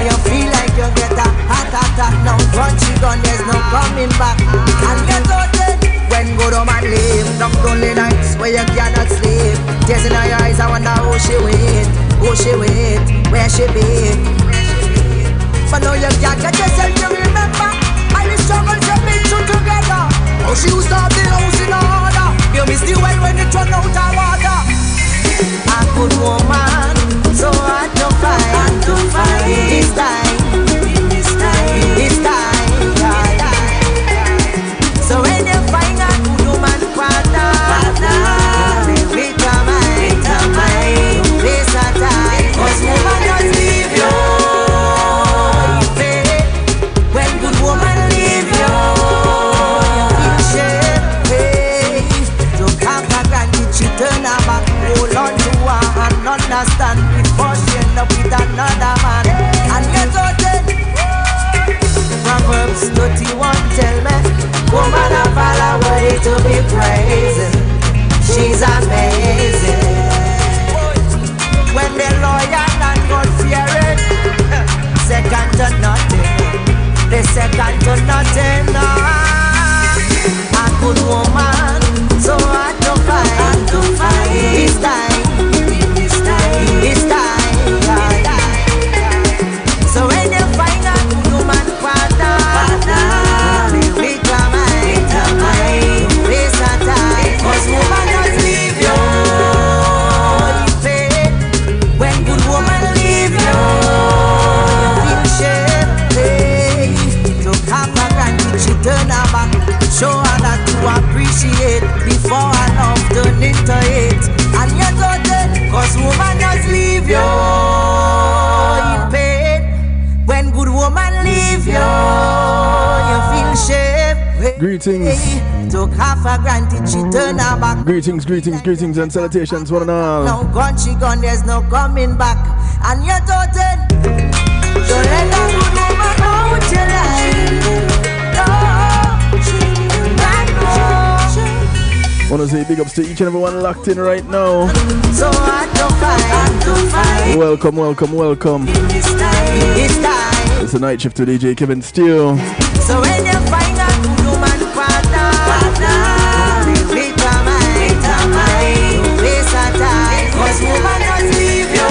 you feel like you get a heart attack. Now crunchy gun, there's no coming back. And get out there when good woman leave. Them lonely nights where you cannot sleep. Tears in your eyes, I wonder who she with, where she be. But now you can't get yourself to remember all the struggles you've been through together. How she used to have the house in order. You miss the well when it run out of water. A good woman, so hard to find. It's time. So when you find a good woman partner, make a mind, waste a time. 'Cause woman just leave you. When good woman leave you, you feel shame. So can't granted she turn her back. Hold on to her and understand before she end up with another man. And get out there. Proverbs 31 tell me, woman of all are worthy to be praised. She's amazing. When the loyal and God fearing, second to nothing. The second to nothing. A good woman, so hard to find. It's time. So when you find a good woman partner, make a mind, waste a time. 'Cause woman just leave you. When good woman leave you, you feel shame. To have a granted, she turn her back. Show her that you appreciate before her love turn into hate. And you're so dead, 'cause woman just leave you in pain. When good woman leave you, you feel shame. Greetings. Took half a granted, she turn her back. Greetings and salutations, one and all. Now gone, she gone, there's no coming back. And you're toted. So let a good woman out your life. Wanna say big ups to each and everyone locked in right now. So hard to find. Welcome. It's time. It's a night shift to DJ Kevin Steele. So when you find a good woman partner, make a mind, waste a time. 'Cause woman just leave you.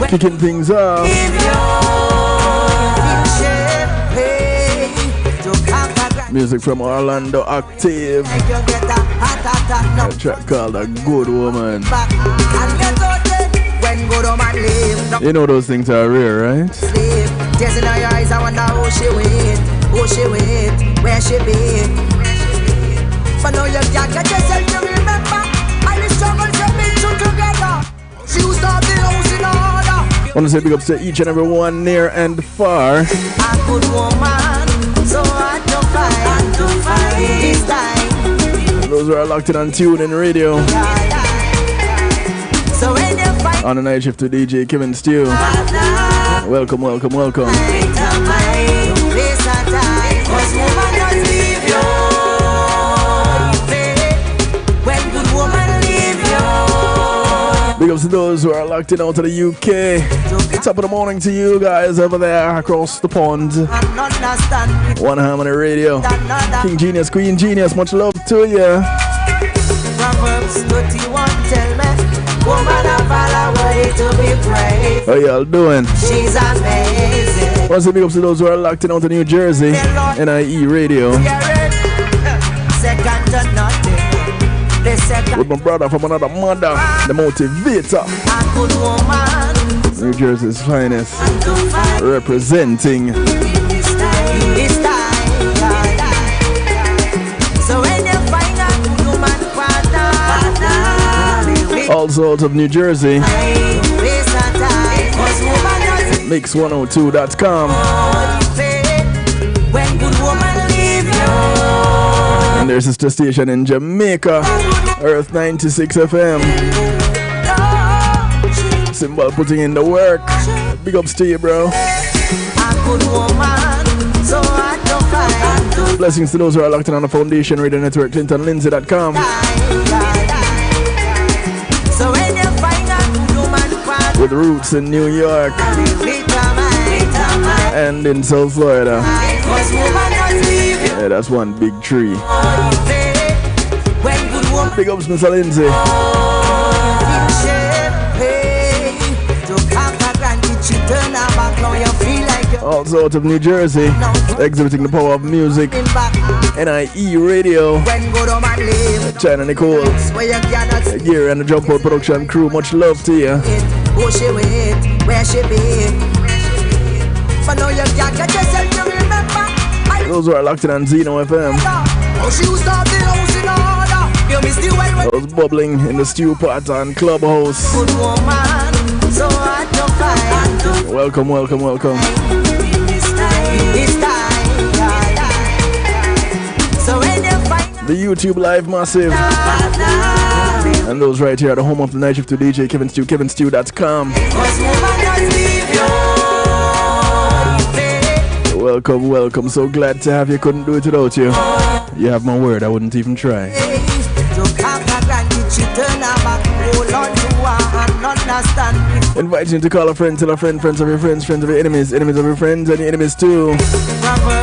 Kicking things off. Music from Orlando Active. A track called A Good Woman. You know those things are rare, right? Tears in her eyes, I wonder who she with, where she be. But now you can't get yourself to remember all the struggles you've been through together. She used to have the house in order. Want to say big ups to each and every one near and far. A good woman, so hard to find. It's time. Those who are locked in on Tune in radio. So when you find on the night shift to DJ Kevin Steele. Welcome. Big ups to those who are locked in out of the UK. Top of the morning to you guys over there across the pond. One Harmony Radio. King Genius, Queen Genius, much love to you. Proverbs 31 tell me, woman of all are worthy to be praised. How y'all doing? She's amazing. Once again, big ups to those who are locked in out of New Jersey. NIE Radio. Second to nothing. With my brother from another mother, the motivator. A good woman. New Jersey's finest. Representing. It's time. So when you find a good woman partner, also out of New Jersey. Mix102.com. When good woman leave you. And there's a sister station in Jamaica, Earth 96 FM. Symbol putting in the work. Big ups to you, bro. Blessings to those who are locked in on the Foundation Radio Network, ClintonLindsay.com. with roots in New York and in South Florida. Yeah, that's one big tree. Big ups, Mr. Lindsay. Also out of New Jersey, exhibiting the power of music, NIE Radio, China Nicole, Gary and the Jump Out production crew, much love to you. Those who are locked in on Zeno FM, those bubbling in the stew pot on Clubhouse. Welcome, welcome, welcome. The YouTube Live Massive. And those right here at the home of the night shift to DJ Kevin Stew, kevinstew.com. Welcome, welcome. So glad to have you. Couldn't do it without you. You have my word, I wouldn't even try. Invite you to call a friend, tell a friend, friends of your friends, friends of your enemies, enemies of your friends, and your enemies too.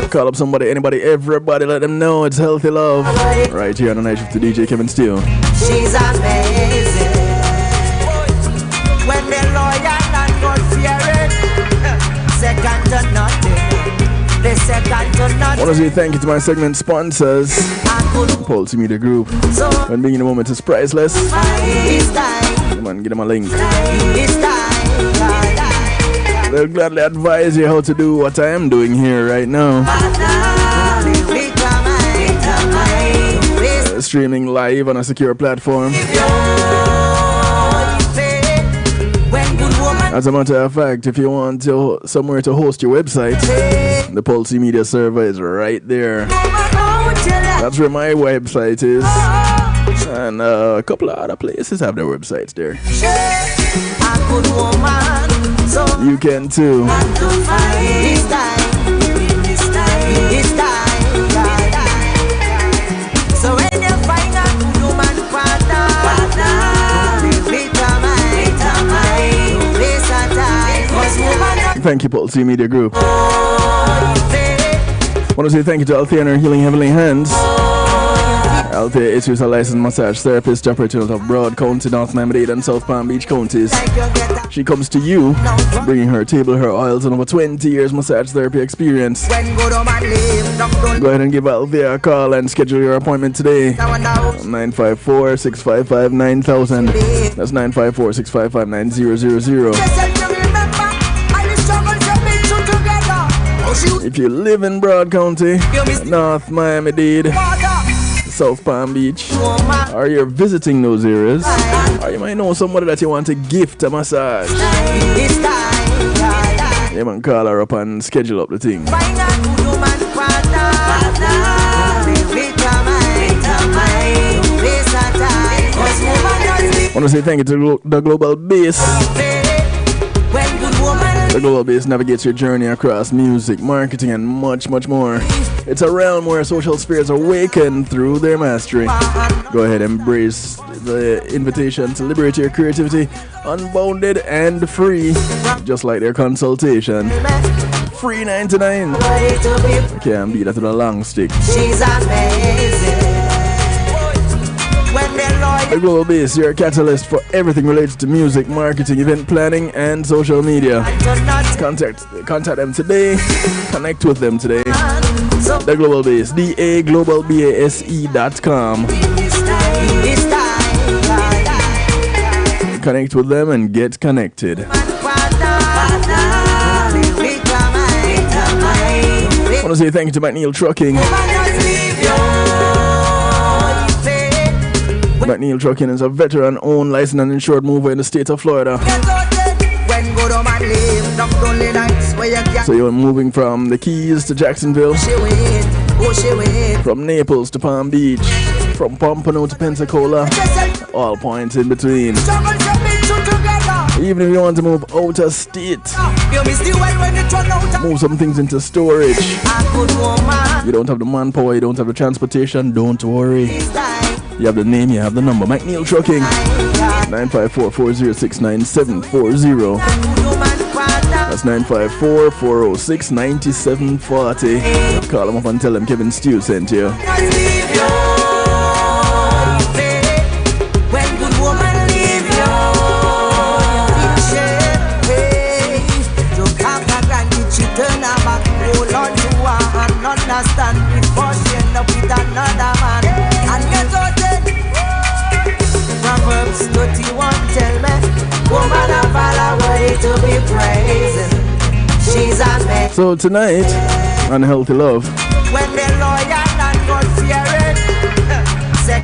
Call up somebody, anybody, everybody, let them know it's healthy love. Right here on the night shift to DJ Kevin Stew. She's amazing. When they're loyal and God fearing, second to nothing. They second to nothing. I want to say thank you to my segment sponsors, Pulse Media Group. When being in the moment is priceless. Come on, get them a link. They'll gladly advise you how to do what I am doing here right now. Streaming live on a secure platform. As a matter of fact, if you want to somewhere to host your website, the Pulse Media server is right there. That's where my website is. And a couple of other places have their websites there. You can too. Thank you, Pulse Media Group. I want to say thank you to Althea and her Healing Heavenly Hands. Althea is a licensed massage therapist operating out of Broad County, North Miami-Dade, and South Palm Beach counties. She comes to you, bringing her table, her oils, and over 20 years massage therapy experience. Go ahead and give Althea a call and schedule your appointment today. 954-655-9000. That's 954-655-9000. If you live in Broad County, North Miami-Dade, South Palm Beach, or you're visiting those areas, or you might know somebody that you want to gift a massage, you can call her up and schedule up the thing. I want to say thank you to the Global Base. The Global Base navigates your journey across music, marketing, and much, much more. It's a realm where social spirits awaken through their mastery. Go ahead, embrace the invitation to liberate your creativity, unbounded and free, just like their consultation. Free 99. I can't beat that with a long stick. She's amazing. The Global Base, your catalyst for everything related to music, marketing, event planning, and social media. Contact them today. Connect with them today. The Global Base, daglobalbase.com. Connect with them and get connected. I want to say thank you to McNeil Trucking. McNeil Trucking is a veteran-owned, licensed and insured mover in the state of Florida. So you're moving from the Keys to Jacksonville, from Naples to Palm Beach, from Pompano to Pensacola, all points in between. Even if you want to move out of state, move some things into storage, you don't have the manpower, you don't have the transportation, don't worry. You have the name, you have the number. McNeil Trucking, 954-406-9740. That's 954-406-9740. Call them up and tell them Kevin Stew sent you. Understand before she end up with another man. And get out it. Proverbs 31 tell me, woman of all are worthy to be praised. She's a man. So tonight, Unhealthy Love, When the lawyer and God fearing,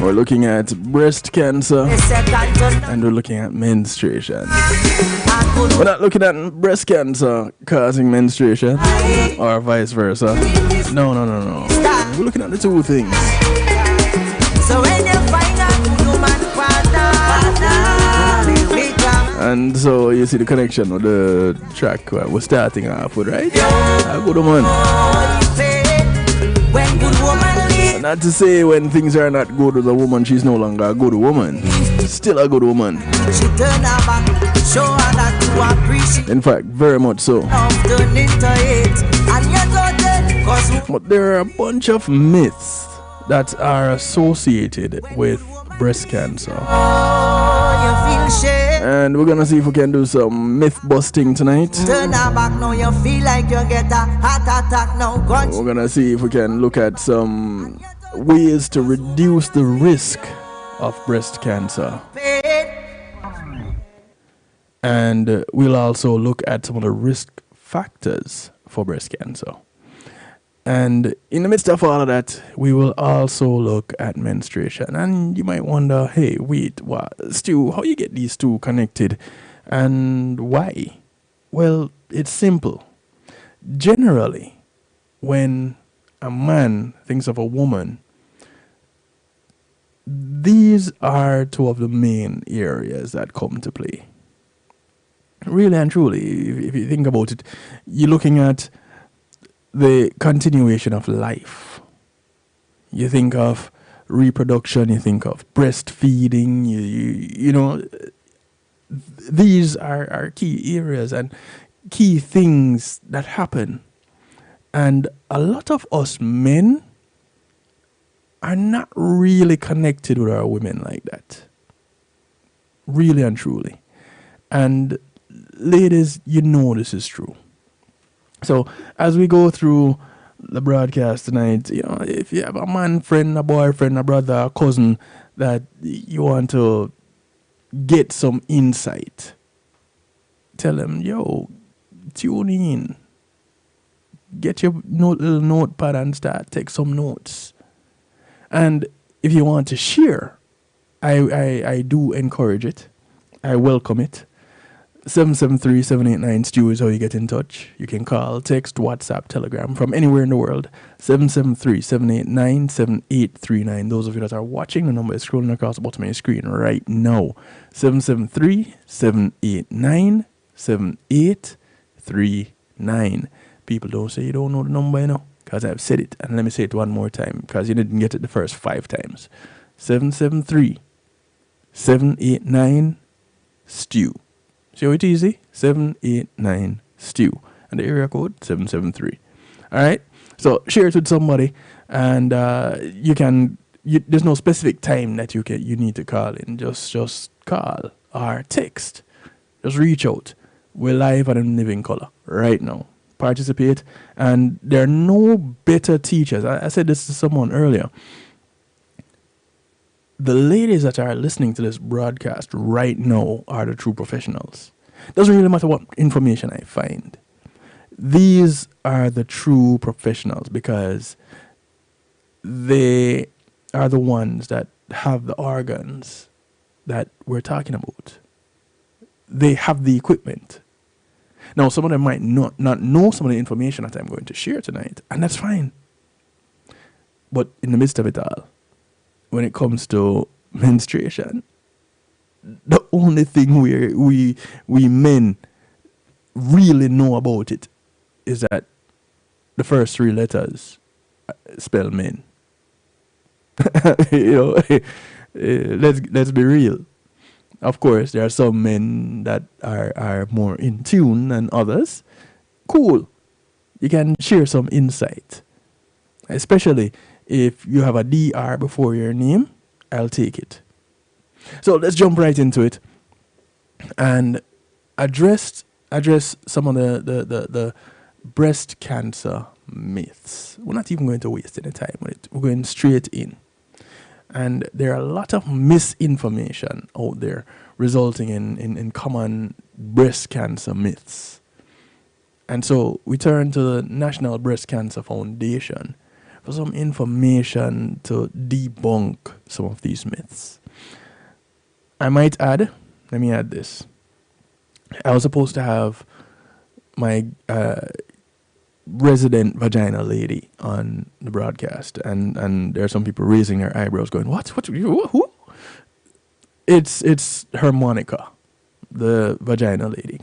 we're looking at breast cancer and we're looking at menstruation. We're not looking at breast cancer causing menstruation or vice versa. No. We're looking at the two things. So when you find a human partner, and so you see the connection with the track we're starting off with, right? A good woman. When good woman leave, Not to say when things are not good with a woman, she's no longer a good woman. Still a good woman. she turn her back, show her that you appreciate. In fact, very much so. Turn into it, and you don't it, 'cause But there are a bunch of myths that are associated with breast cancer. you feel shame. And we're gonna see if we can do some myth busting tonight. Turn her back now, you feel like you get a heart attack now. Guns. We're gonna see if we can look at some ways to reduce the risk of breast cancer. And we'll also look at some of the risk factors for breast cancer. And in the midst of all of that, we will also look at menstruation. And you might wonder, hey, wait, what? Stu, how you get these two connected and why? Well, it's simple. Generally, when a man thinks of a woman, these are two of the main areas that come to play. Really and truly, if you think about it, you're looking at the continuation of life. You think of reproduction, you think of breastfeeding, you know, these are key areas and key things that happen. And a lot of us men are not really connected with our women like that. Really and truly. And ladies, you know this is true. So as we go through the broadcast tonight, you know, if you have a man friend, a boyfriend, a brother, a cousin that you want to get some insight, tell them, yo, tune in. Get your little notepad and start take some notes. And if you want to share, I do encourage it. I welcome it. 773-789-STEW is how you get in touch. You can call, text, WhatsApp, Telegram from anywhere in the world. 773-789-7839. Those of you that are watching, the number is scrolling across the bottom of your screen right now. 773-789-7839. People don't say you don't know the number, you know, because I've said it. And let me say it one more time, because you didn't get it the first 5 times. 773-789-STEW. See how it's easy? 789-STEW. And the area code, 773. All right? So share it with somebody. And there's no specific time that you need to call in. Just call or text. Just reach out. We're live and in living color right now. Participate. And there are no better teachers. I said this to someone earlier. The ladies that are listening to this broadcast right now are the true professionals. Doesn't really matter what information I find. These are the true professionals because they are the ones that have the organs that we're talking about. They have the equipment. Now, some of them might not know some of the information that I'm going to share tonight, and that's fine. But in the midst of it all, when it comes to menstruation, the only thing we men really know about it is that the first 3 letters spell men. You know, Let's be real. Of course, there are some men that are more in tune than others. Cool. You can share some insight, especially if you have a DR before your name. I'll take it. So let's jump right into it and address some of the breast cancer myths. We're not even going to waste any time with it. We're going straight in. And there are a lot of misinformation out there resulting in common breast cancer myths. And so we turn to the National Breast Cancer Foundation for some information to debunk some of these myths. I might add, let me add this. I was supposed to have my resident vagina lady on the broadcast, and there are some people raising their eyebrows going, what who? It's her Monica, the vagina lady.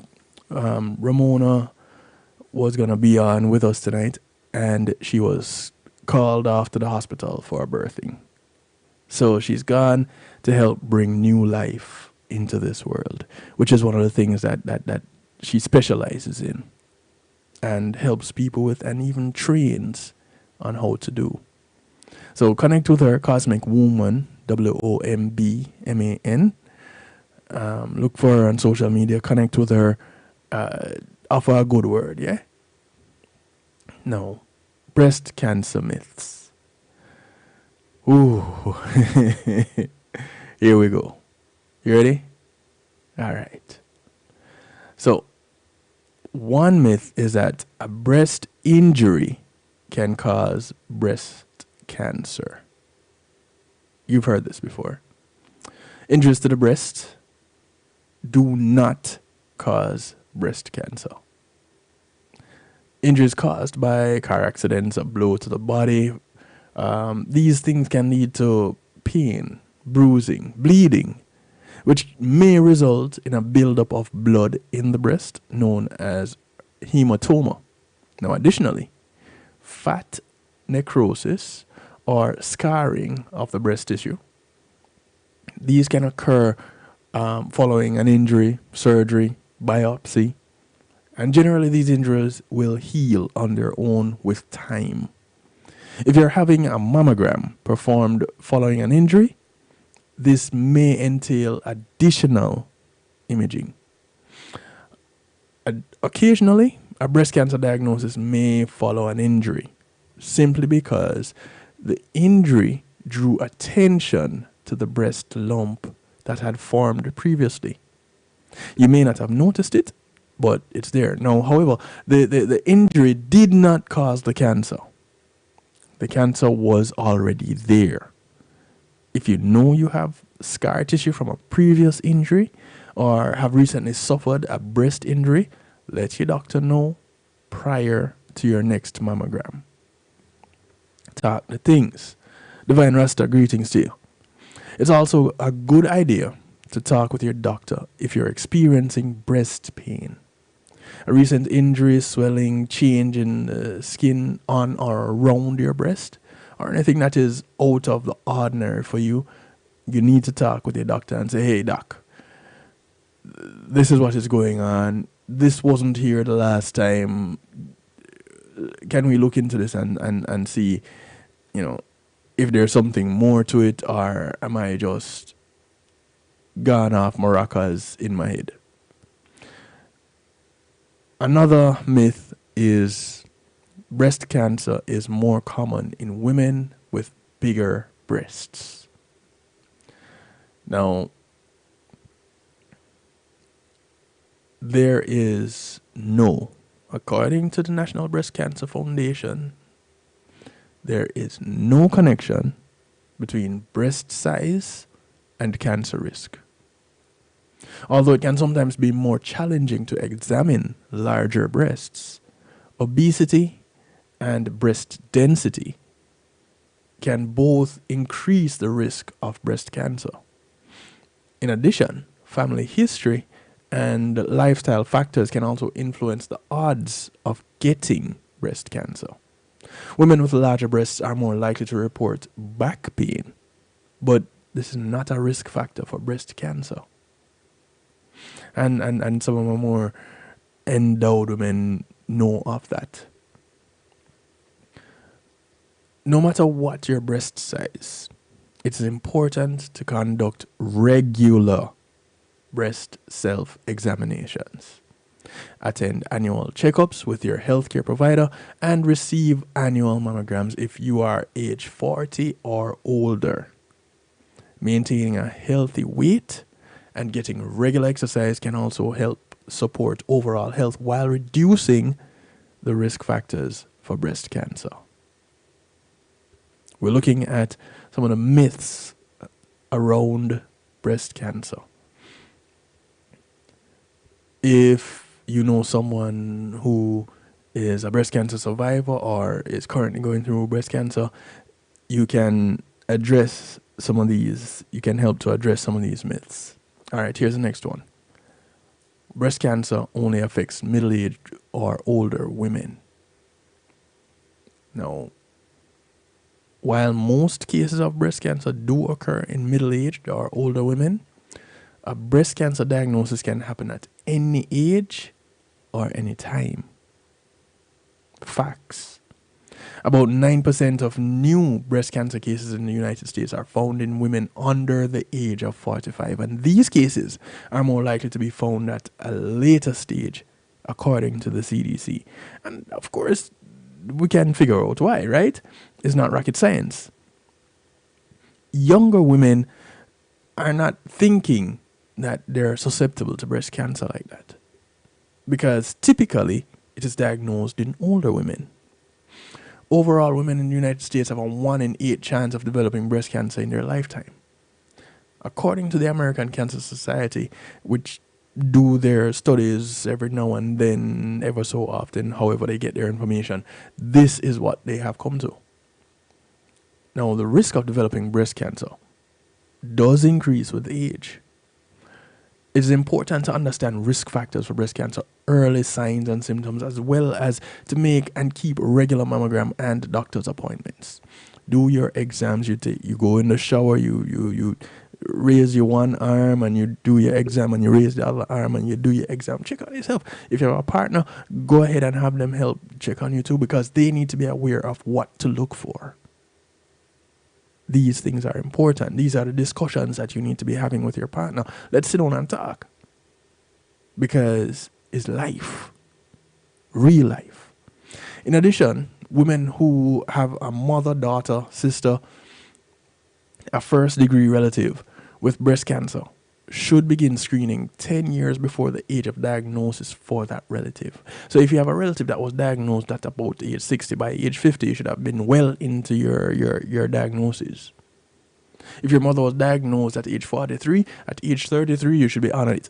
Ramona was gonna be on with us tonight, and she was called off to the hospital for birthing. So she's gone to help bring new life into this world, which is one of the things that she specializes in and helps people with, and even trains on how to do. So connect with her, Cosmic Woman, WOMBMAN. Look for her on social media, connect with her, offer a good word, yeah? Now, breast cancer myths. Ooh. Here we go. You ready? All right. So, one myth is that a breast injury can cause breast cancer. You've heard this before. Injuries to the breast do not cause breast cancer. Injuries caused by car accidents, a blow to the body, these things can lead to pain, bruising, bleeding, which may result in a buildup of blood in the breast, known as hematoma. Now, additionally, fat necrosis or scarring of the breast tissue. These can occur following an injury, surgery, biopsy, and generally these injuries will heal on their own with time. If you're having a mammogram performed following an injury, this may entail additional imaging. Occasionally, a breast cancer diagnosis may follow an injury, simply because the injury drew attention to the breast lump that had formed previously. You may not have noticed it, but it's there. Now, however, the injury did not cause the cancer. The cancer was already there. If you know you have scar tissue from a previous injury or have recently suffered a breast injury, let your doctor know prior to your next mammogram. Talk the things. Divine Rasta, greetings to you. It's also a good idea to talk with your doctor if you're experiencing breast pain. A recent injury, swelling, change in the skin on or around your breast, or anything that is out of the ordinary for you, you need to talk with your doctor and say, hey, doc, this is what is going on. This wasn't here the last time. Can we look into this and see, if there's something more to it, or am I just gone off maracas in my head? Another myth is breast cancer is more common in women with bigger breasts. Now, there is according to the National Breast Cancer Foundation, there is no connection between breast size and cancer risk. Although it can sometimes be more challenging to examine larger breasts, obesity and breast density can both increase the risk of breast cancer. In addition, family history and lifestyle factors can also influence the odds of getting breast cancer. Women with larger breasts are more likely to report back pain, but this is not a risk factor for breast cancer. And some of the more endowed women know of that. No matter what your breast size, it's important to conduct regular breast self-examinations. Attend annual checkups with your healthcare provider and receive annual mammograms if you are age 40 or older. Maintaining a healthy weight and getting regular exercise can also help support overall health while reducing the risk factors for breast cancer. We're looking at some of the myths around breast cancer. If you know someone who is a breast cancer survivor or is currently going through breast cancer, you can address some of these. You can help to address some of these myths. All right, here's the next one. Breast cancer only affects middle-aged or older women. Now, while most cases of breast cancer do occur in middle-aged or older women, a breast cancer diagnosis can happen at any age or any time. Facts. About 9% of new breast cancer cases in the United States are found in women under the age of 45, and these cases are more likely to be found at a later stage, according to the CDC. And of course, we can figure out why, right? It's not rocket science. Younger women are not thinking that they're susceptible to breast cancer like that, because typically it is diagnosed in older women. Overall, women in the United States have a 1 in 8 chance of developing breast cancer in their lifetime. According to the American Cancer Society, which do their studies every now and then, ever so often, however they get their information, this is what they have come to. Now, the risk of developing breast cancer does increase with age. It is important to understand risk factors for breast cancer, early signs and symptoms, as well as to make and keep regular mammogram and doctor's appointments. Do your exams. You go in the shower, you raise your one arm and you do your exam, and you raise the other arm and you do your exam. Check on yourself. If you have a partner, go ahead and have them help check on you too, because they need to be aware of what to look for. These things are important. These are the discussions that you need to be having with your partner. Let's sit down and talk, because it's life, real life. In addition, women who have a mother, daughter, sister, a first-degree relative with breast cancer should begin screening 10 years before the age of diagnosis for that relative. So if you have a relative that was diagnosed at about age 60, by age 50, you should have been well into your diagnosis. If your mother was diagnosed at age 43, at age 33, you should be on it.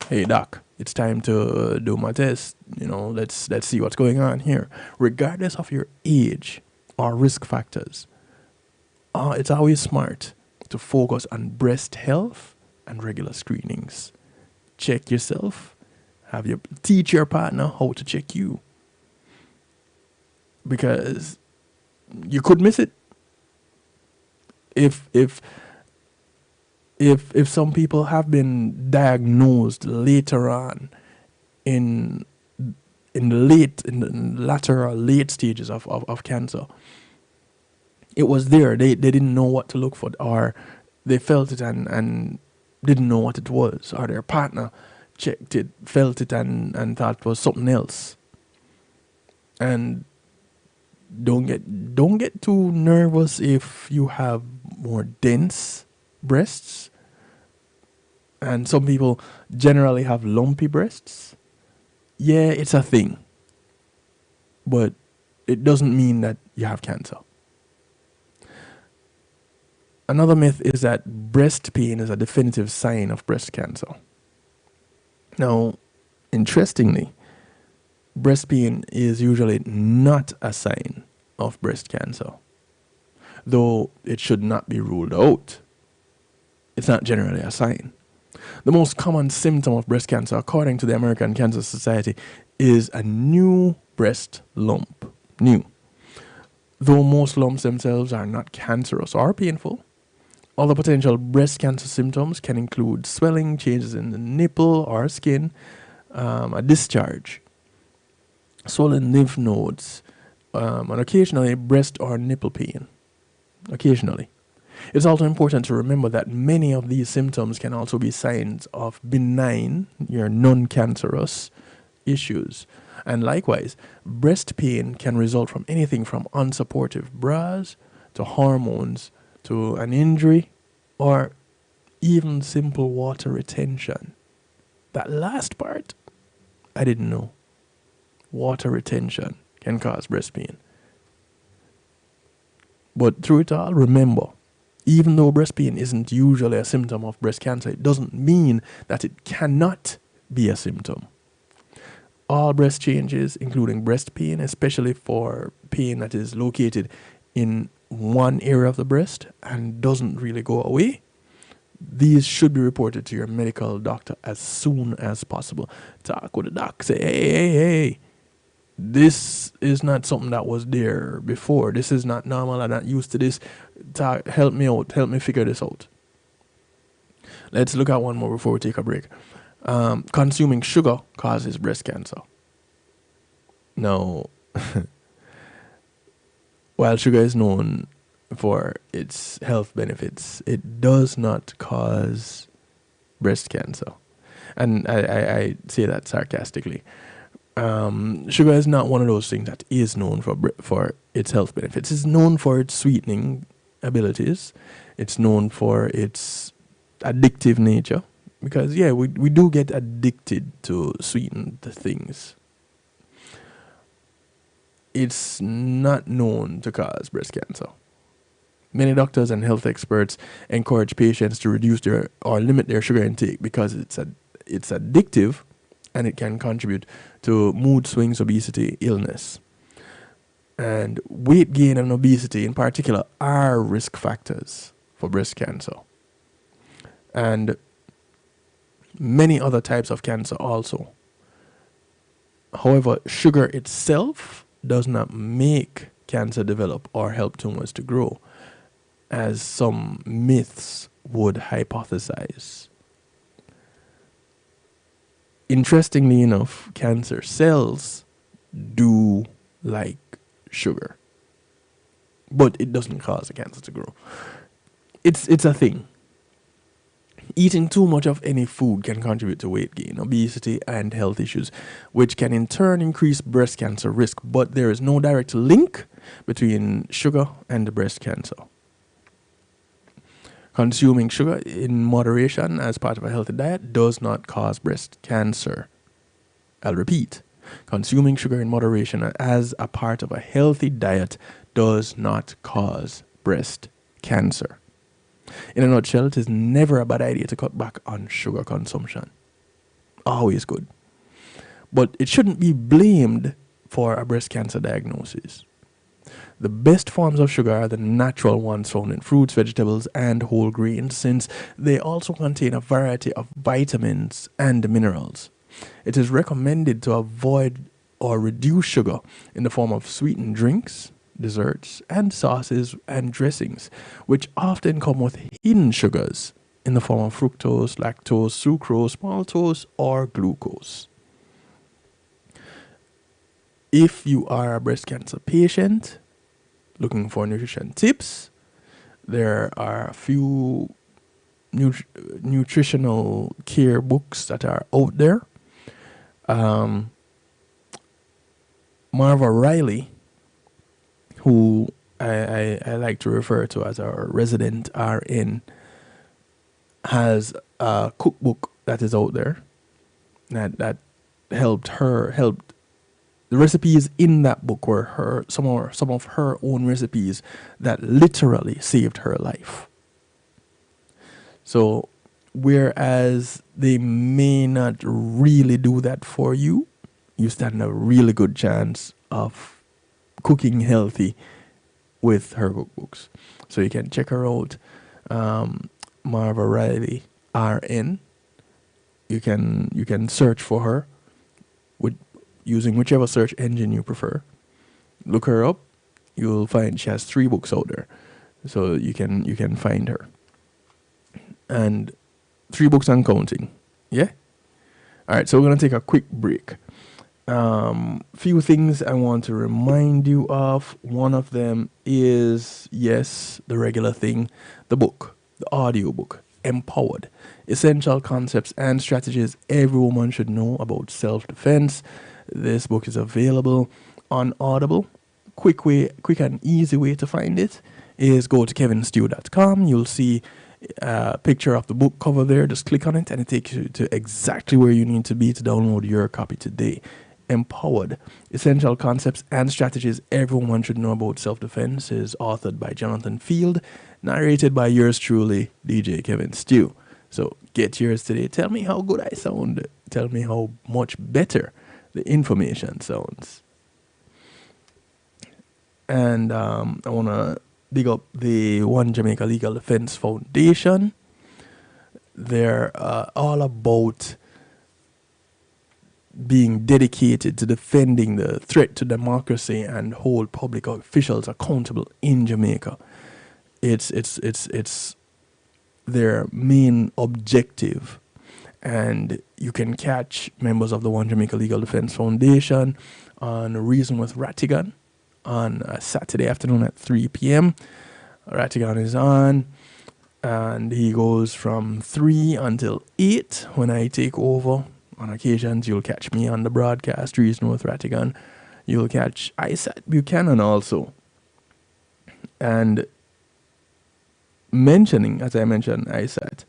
Hey, doc, it's time to do my test. Let's see what's going on here. Regardless of your age or risk factors, it's always smart to focus on breast health and regular screenings. Check yourself. Teach your partner how to check you, because you could miss it. If some people have been diagnosed later on in the latter or late stages of cancer, it was there. They didn't know what to look for, or they felt it and didn't know what it was, or their partner checked it, felt it, and thought it was something else. And don't get too nervous if you have more dense breasts. And some people generally have lumpy breasts. Yeah, it's a thing, but it doesn't mean that you have cancer. Another myth is that breast pain is a definitive sign of breast cancer. Now, interestingly, breast pain is usually not a sign of breast cancer, though it should not be ruled out. It's not generally a sign. The most common symptom of breast cancer, according to the American Cancer Society, is a new breast lump. New. Though most lumps themselves are not cancerous or painful, Other potential breast cancer symptoms can include swelling, changes in the nipple or skin, a discharge, swollen lymph nodes, and occasionally breast or nipple pain. Occasionally. It's also important to remember that many of these symptoms can also be signs of benign, your non-cancerous issues. And likewise, breast pain can result from anything from unsupportive bras to hormones to an injury or even simple water retention. That last part, I didn't know. Water retention can cause breast pain. But through it all, remember, even though breast pain isn't usually a symptom of breast cancer, it doesn't mean that it cannot be a symptom. All breast changes, including breast pain, especially for pain that is located in one area of the breast and doesn't really go away, these should be reported to your medical doctor as soon as possible. Talk with the doc, say, hey, this is not something that was there before. This is not normal. I'm not used to this. Help me out. Help me figure this out. Let's look at one more before we take a break. Consuming sugar causes breast cancer. Now, while sugar is known for its health benefits, it does not cause breast cancer. And I say that sarcastically. Sugar is not one of those things that is known for its health benefits. It's known for its sweetening abilities. It's known for its addictive nature. Because, yeah, we do get addicted to sweetened things. It's not known to cause breast cancer. Many doctors and health experts encourage patients to reduce their or limit their sugar intake because it's addictive and it can contribute to mood swings, obesity, illness. And weight gain and obesity in particular are risk factors for breast cancer. And many other types of cancer also. However, sugar itself does not make cancer develop or help tumors to grow, as some myths would hypothesize. Interestingly enough, cancer cells do like sugar, but it doesn't cause the cancer to grow. It's a thing. Eating too much of any food can contribute to weight gain, obesity, and health issues, which can in turn increase breast cancer risk. But there is no direct link between sugar and breast cancer. Consuming sugar in moderation as part of a healthy diet does not cause breast cancer. I'll repeat. Consuming sugar in moderation as a part of a healthy diet does not cause breast cancer. In a nutshell, it is never a bad idea to cut back on sugar consumption. Always good. But it shouldn't be blamed for a breast cancer diagnosis. The best forms of sugar are the natural ones found in fruits, vegetables, and whole grains, since they also contain a variety of vitamins and minerals. It is recommended to avoid or reduce sugar in the form of sweetened drinks, desserts, and sauces and dressings, which often come with hidden sugars in the form of fructose, lactose, sucrose, maltose, or glucose. If you are a breast cancer patient looking for nutrition tips, there are a few nutritional care books that are out there. Marva Riley, who I like to refer to as our resident RN, has a cookbook that is out there that helped the recipes in that book were some of her own recipes that literally saved her life. So whereas they may not really do that for you, you stand a really good chance of cooking healthy with her cookbooks. So you can check her out, Marva Riley RN. You can search for her with using whichever search engine you prefer. Look her up. You'll find she has 3 books out there, so you can find her. and 3 books and counting. Yeah? All right, so we're going to take a quick break. Few things I want to remind you of. One of them is, yes, the regular thing, the book, the audio book, Empowered. Essential concepts and strategies every woman should know about self-defense. This book is available on Audible. Quick and easy way to find it is go to kevinstew.com. You'll see a picture of the book cover there. Just click on it and it takes you to exactly where you need to be to download your copy today. Empowered. Essential concepts and strategies everyone should know about self-defense is authored by Jonathan Field, narrated by yours truly, DJ Kevin Stew. So get yours today. Tell me how good I sound. Tell me how much better the information sounds. And I want to big up the One Jamaica Legal Defense Foundation. They're all about being dedicated to defending the threat to democracy and hold public officials accountable in Jamaica. It's their main objective. And you can catch members of the One Jamaica Legal Defense Foundation on Reason with Rattigan on a Saturday afternoon at 3 p.m. Rattigan is on, and he goes from 3 until 8 when I take over. On occasions, you'll catch me on the broadcast, Reason with Rattigan. You'll catch Isaac Buchanan also. And as I mentioned Isaac,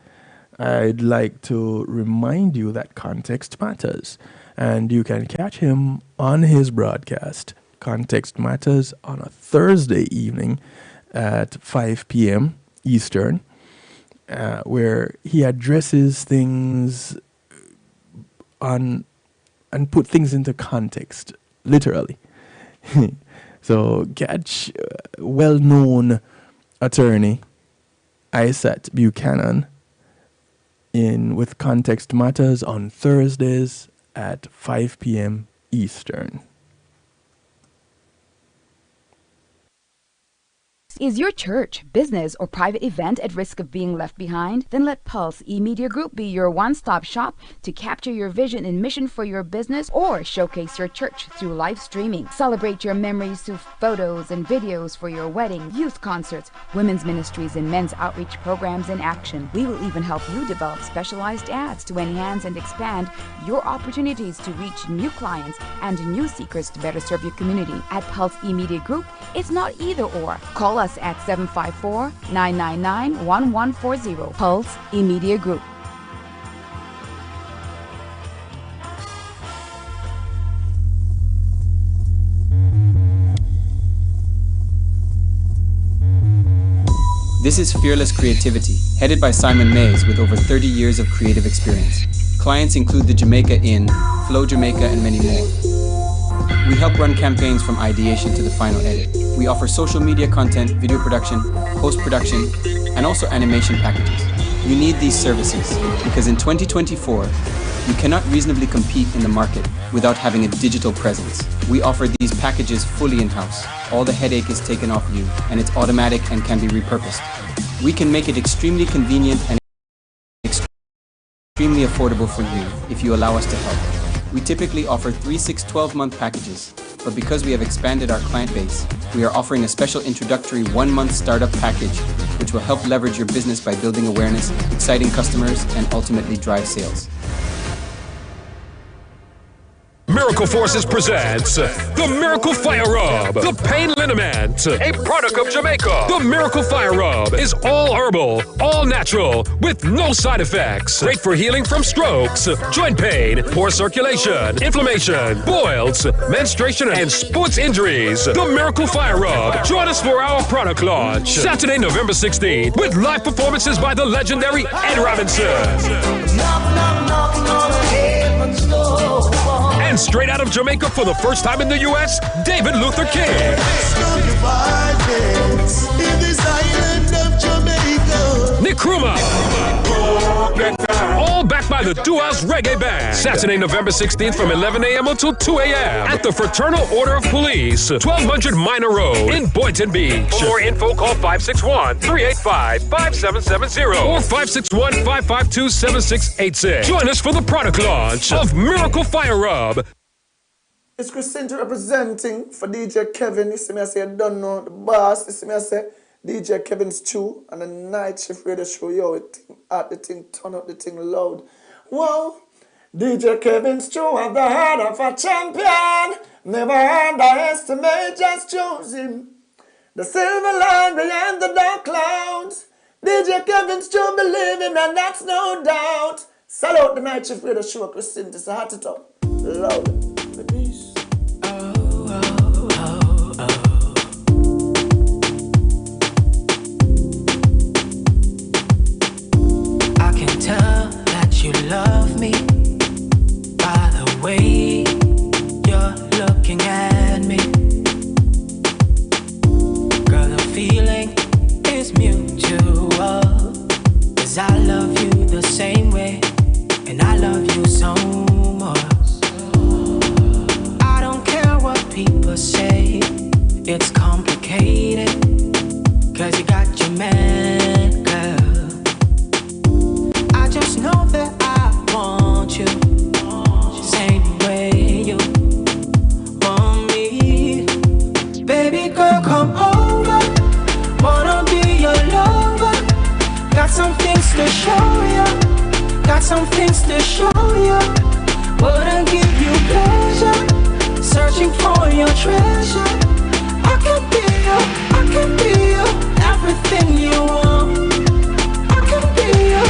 I'd like to remind you that context matters. And you can catch him on his broadcast, Context Matters, on a Thursday evening at 5 p.m. Eastern, where he addresses things on and put things into context, literally. So catch well-known attorney Isaac Buchanan with Context Matters on Thursdays at 5 p.m. Eastern. Is your church, business, or private event at risk of being left behind? Then let Pulse eMedia Group be your one-stop shop to capture your vision and mission for your business or showcase your church through live streaming. Celebrate your memories through photos and videos for your wedding, youth concerts, women's ministries, and men's outreach programs in action. We will even help you develop specialized ads to enhance and expand your opportunities to reach new clients and new seekers to better serve your community. At Pulse eMedia Group, it's not either or. Call us at 754-999-1140. Pulse eMedia Group. This is Fearless Creativity, headed by Simon Mays with over 30 years of creative experience. Clients include the Jamaica Inn, Flow Jamaica, and many more. We help run campaigns from ideation to the final edit. We offer social media content, video production, post-production, and also animation packages. You need these services because in 2024, you cannot reasonably compete in the market without having a digital presence. We offer these packages fully in-house. All the headache is taken off you, and it's automatic and can be repurposed. We can make it extremely convenient and extremely affordable for you if you allow us to help. We typically offer 3, 6, 12-month packages, but because we have expanded our client base, we are offering a special introductory 1-month startup package, which will help leverage your business by building awareness, exciting customers, and ultimately drive sales. Miracle Forces presents the Miracle Fire Rub, the Pain Liniment, a product of Jamaica. The Miracle Fire Rub is all herbal, all natural, with no side effects. Great for healing from strokes, joint pain, poor circulation, inflammation, boils, menstruation, and sports injuries. The Miracle Fire Rub. Join us for our product launch, Saturday, November 16th, with live performances by the legendary Ed Robinson. And straight out of Jamaica for the first time in the U.S., David Luther King. Nkrumah. All backed by the Duas Reggae Band. Saturday, November 16th from 11 a.m. until 2 a.m. at the Fraternal Order of Police, 1200 Minor Road in Boynton Beach. For more info, call 561-385-5770 or 561-552-7686. Join us for the product launch of Miracle Fire Rub. It's Christina representing for DJ Kevin. You see me, I say, I don't know the boss. You see me, I say, DJ Kevin's Chew and the night shift radio show. Yo, it at the thing, turn up the thing loud. Whoa, DJ Kevin's Chew at the heart of a champion. Never underestimate, just choose him. The silver line behind the dark clouds. DJ Kevin's Chew, believe him, and that's no doubt. Salute the night shift radio show, Christina. It's a hot it up. Loud. The peace. Tell that you love me by the way you're looking at me. Girl, the feeling is mutual, 'cause I love you the same way, and I love you so much. I don't care what people say, it's complicated, 'cause you got your man, girl. Just know that I want you, same way you want me. Baby girl, come over, wanna be your lover. Got some things to show you, got some things to show you. Wanna give you pleasure, searching for your treasure. I can be you, I can be you, everything you want. I can be you.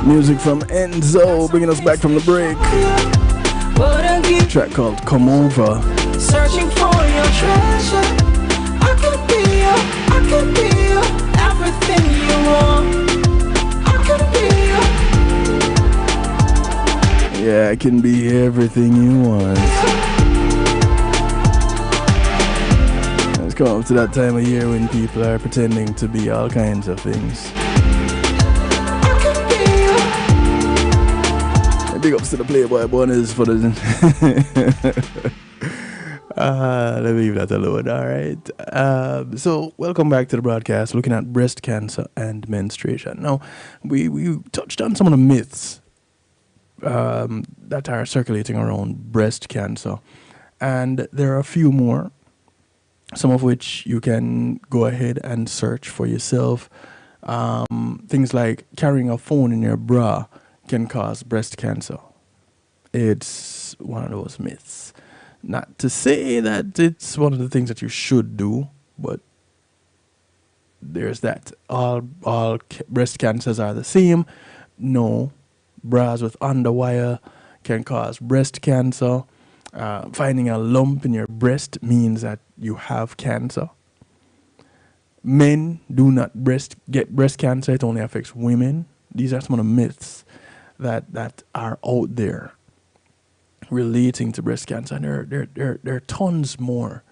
Music from Enzo, bringing us back from the break. A track called Come Over. Searching for your treasure. I could be you, I could be you, everything you want. I could be you. Yeah, I can be everything you want. It's come up to that time of year when people are pretending to be all kinds of things. Big ups to the Playboy Bonus for the... let me leave that alone, alright? So, welcome back to the broadcast, looking at breast cancer and menstruation. Now, we touched on some of the myths that are circulating around breast cancer. And there are a few more. some of which you can go ahead and search for yourself. Things like carrying a phone in your bra can cause breast cancer. It's one of those myths. Not to say that it's one of the things that you should do, but there's that. All breast cancers are the same. No, bras with underwire can cause breast cancer. Finding a lump in your breast means that you have cancer. Men do not get breast cancer. It only affects women. These are some of the myths that are out there relating to breast cancer, and there are tons more.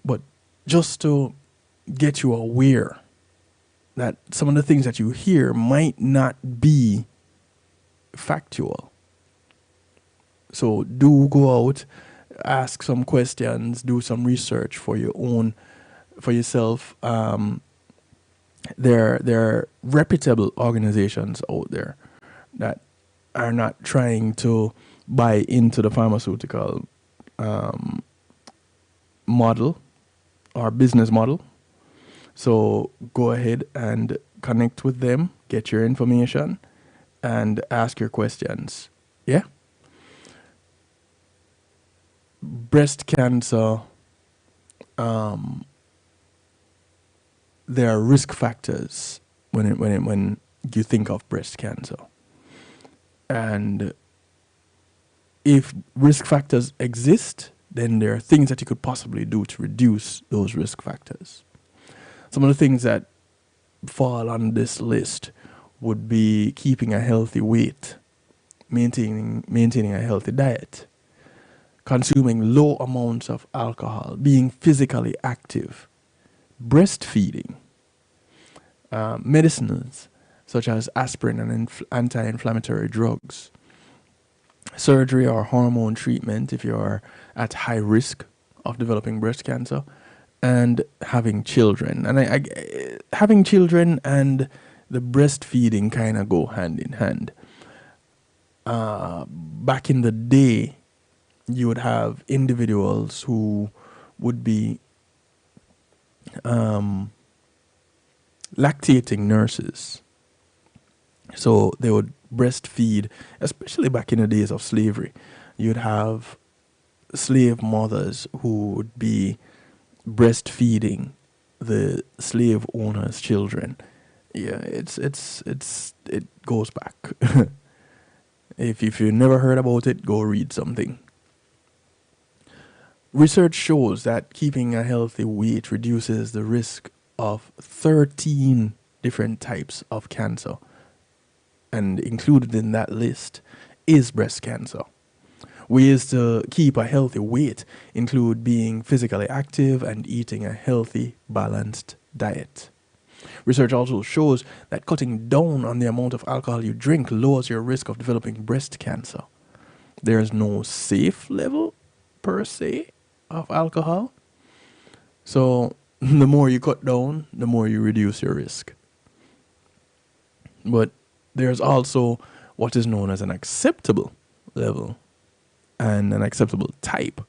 But just to get you aware that some of the things that you hear might not be factual. So do go out, ask some questions, do some research for yourself. There are reputable organizations out there that are not trying to buy into the pharmaceutical model or business model. So go ahead and connect with them, get your information, and ask your questions. Yeah? Breast cancer, there are risk factors when you think of breast cancer. And if risk factors exist, then there are things that you could possibly do to reduce those risk factors. Some of the things that fall on this list would be keeping a healthy weight, maintaining a healthy diet, consuming low amounts of alcohol, being physically active, breastfeeding, medicines such as aspirin and anti-inflammatory drugs, surgery or hormone treatment if you are at high risk of developing breast cancer, and having children. And having children and the breastfeeding kind of go hand in hand. Back in the day, you would have individuals who would be lactating nurses. So they would breastfeed, especially back in the days of slavery. You'd have slave mothers who would be breastfeeding the slave owners' children. Yeah, it goes back. If you never heard about it, go read something. Research shows that keeping a healthy weight reduces the risk of 13 different types of cancer. And included in that list is breast cancer. Ways to keep a healthy weight include being physically active and eating a healthy, balanced diet. Research also shows that cutting down on the amount of alcohol you drink lowers your risk of developing breast cancer. There is no safe level, per se, of alcohol. So the more you cut down, the more you reduce your risk. But there's also what is known as an acceptable level and an acceptable type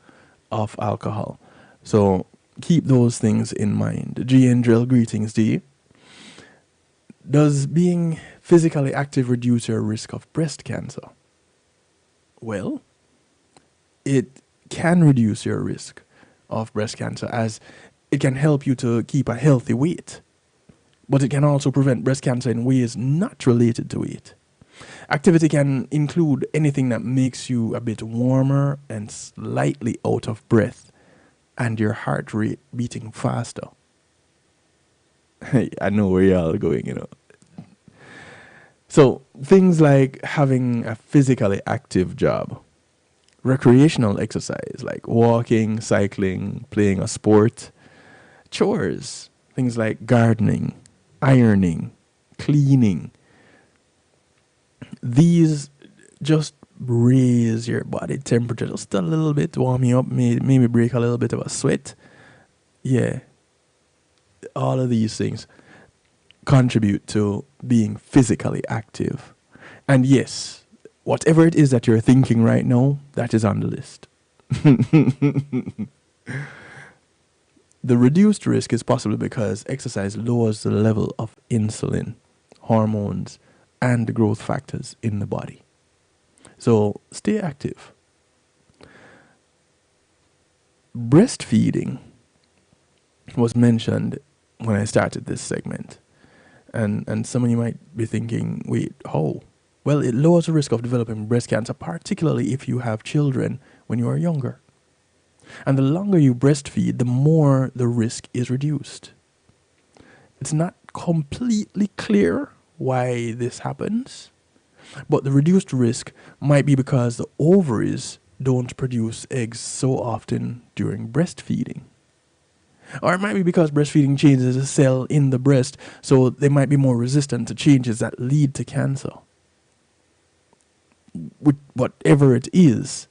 of alcohol. So keep those things in mind. G and Drill, greetings to you. Does being physically active reduce your risk of breast cancer? Well, it can reduce your risk of breast cancer, as it can help you to keep a healthy weight. But it can also prevent breast cancer in ways not related to weight. Activity can include anything that makes you a bit warmer and slightly out of breath, and your heart rate beating faster. I know where y'all are going, you know. So things like having a physically active job, recreational exercise like walking, cycling, playing a sport, chores, things like gardening, ironing, cleaning. These just raise your body temperature just a little bit, warm you up, maybe break a little bit of a sweat. Yeah, all of these things contribute to being physically active. And yes, whatever it is that you're thinking right now, that is on the list. The reduced risk is possibly because exercise lowers the level of insulin, hormones, and the growth factors in the body. So stay active. Breastfeeding was mentioned when I started this segment. And some of you might be thinking, wait, how? Well, it lowers the risk of developing breast cancer, particularly if you have children when you are younger. And the longer you breastfeed, the more the risk is reduced. It's not completely clear why this happens, but the reduced risk might be because the ovaries don't produce eggs so often during breastfeeding. Or it might be because breastfeeding changes a cell in the breast, so they might be more resistant to changes that lead to cancer. Whatever it is,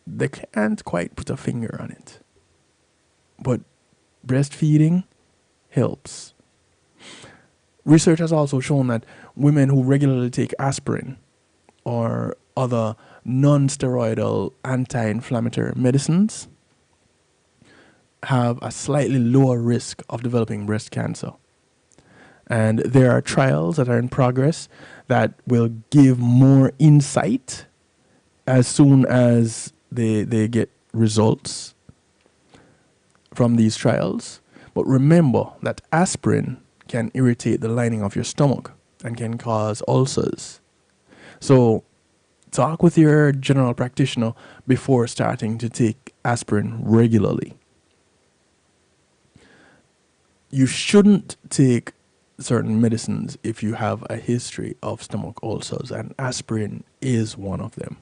they can't quite put a finger on it. But breastfeeding helps. Research has also shown that women who regularly take aspirin or other non-steroidal anti-inflammatory medicines have a slightly lower risk of developing breast cancer. And there are trials that are in progress that will give more insight as soon as they get results from these trials. But remember that aspirin can irritate the lining of your stomach and can cause ulcers. So talk with your general practitioner before starting to take aspirin regularly. You shouldn't take certain medicines if you have a history of stomach ulcers, and aspirin is one of them.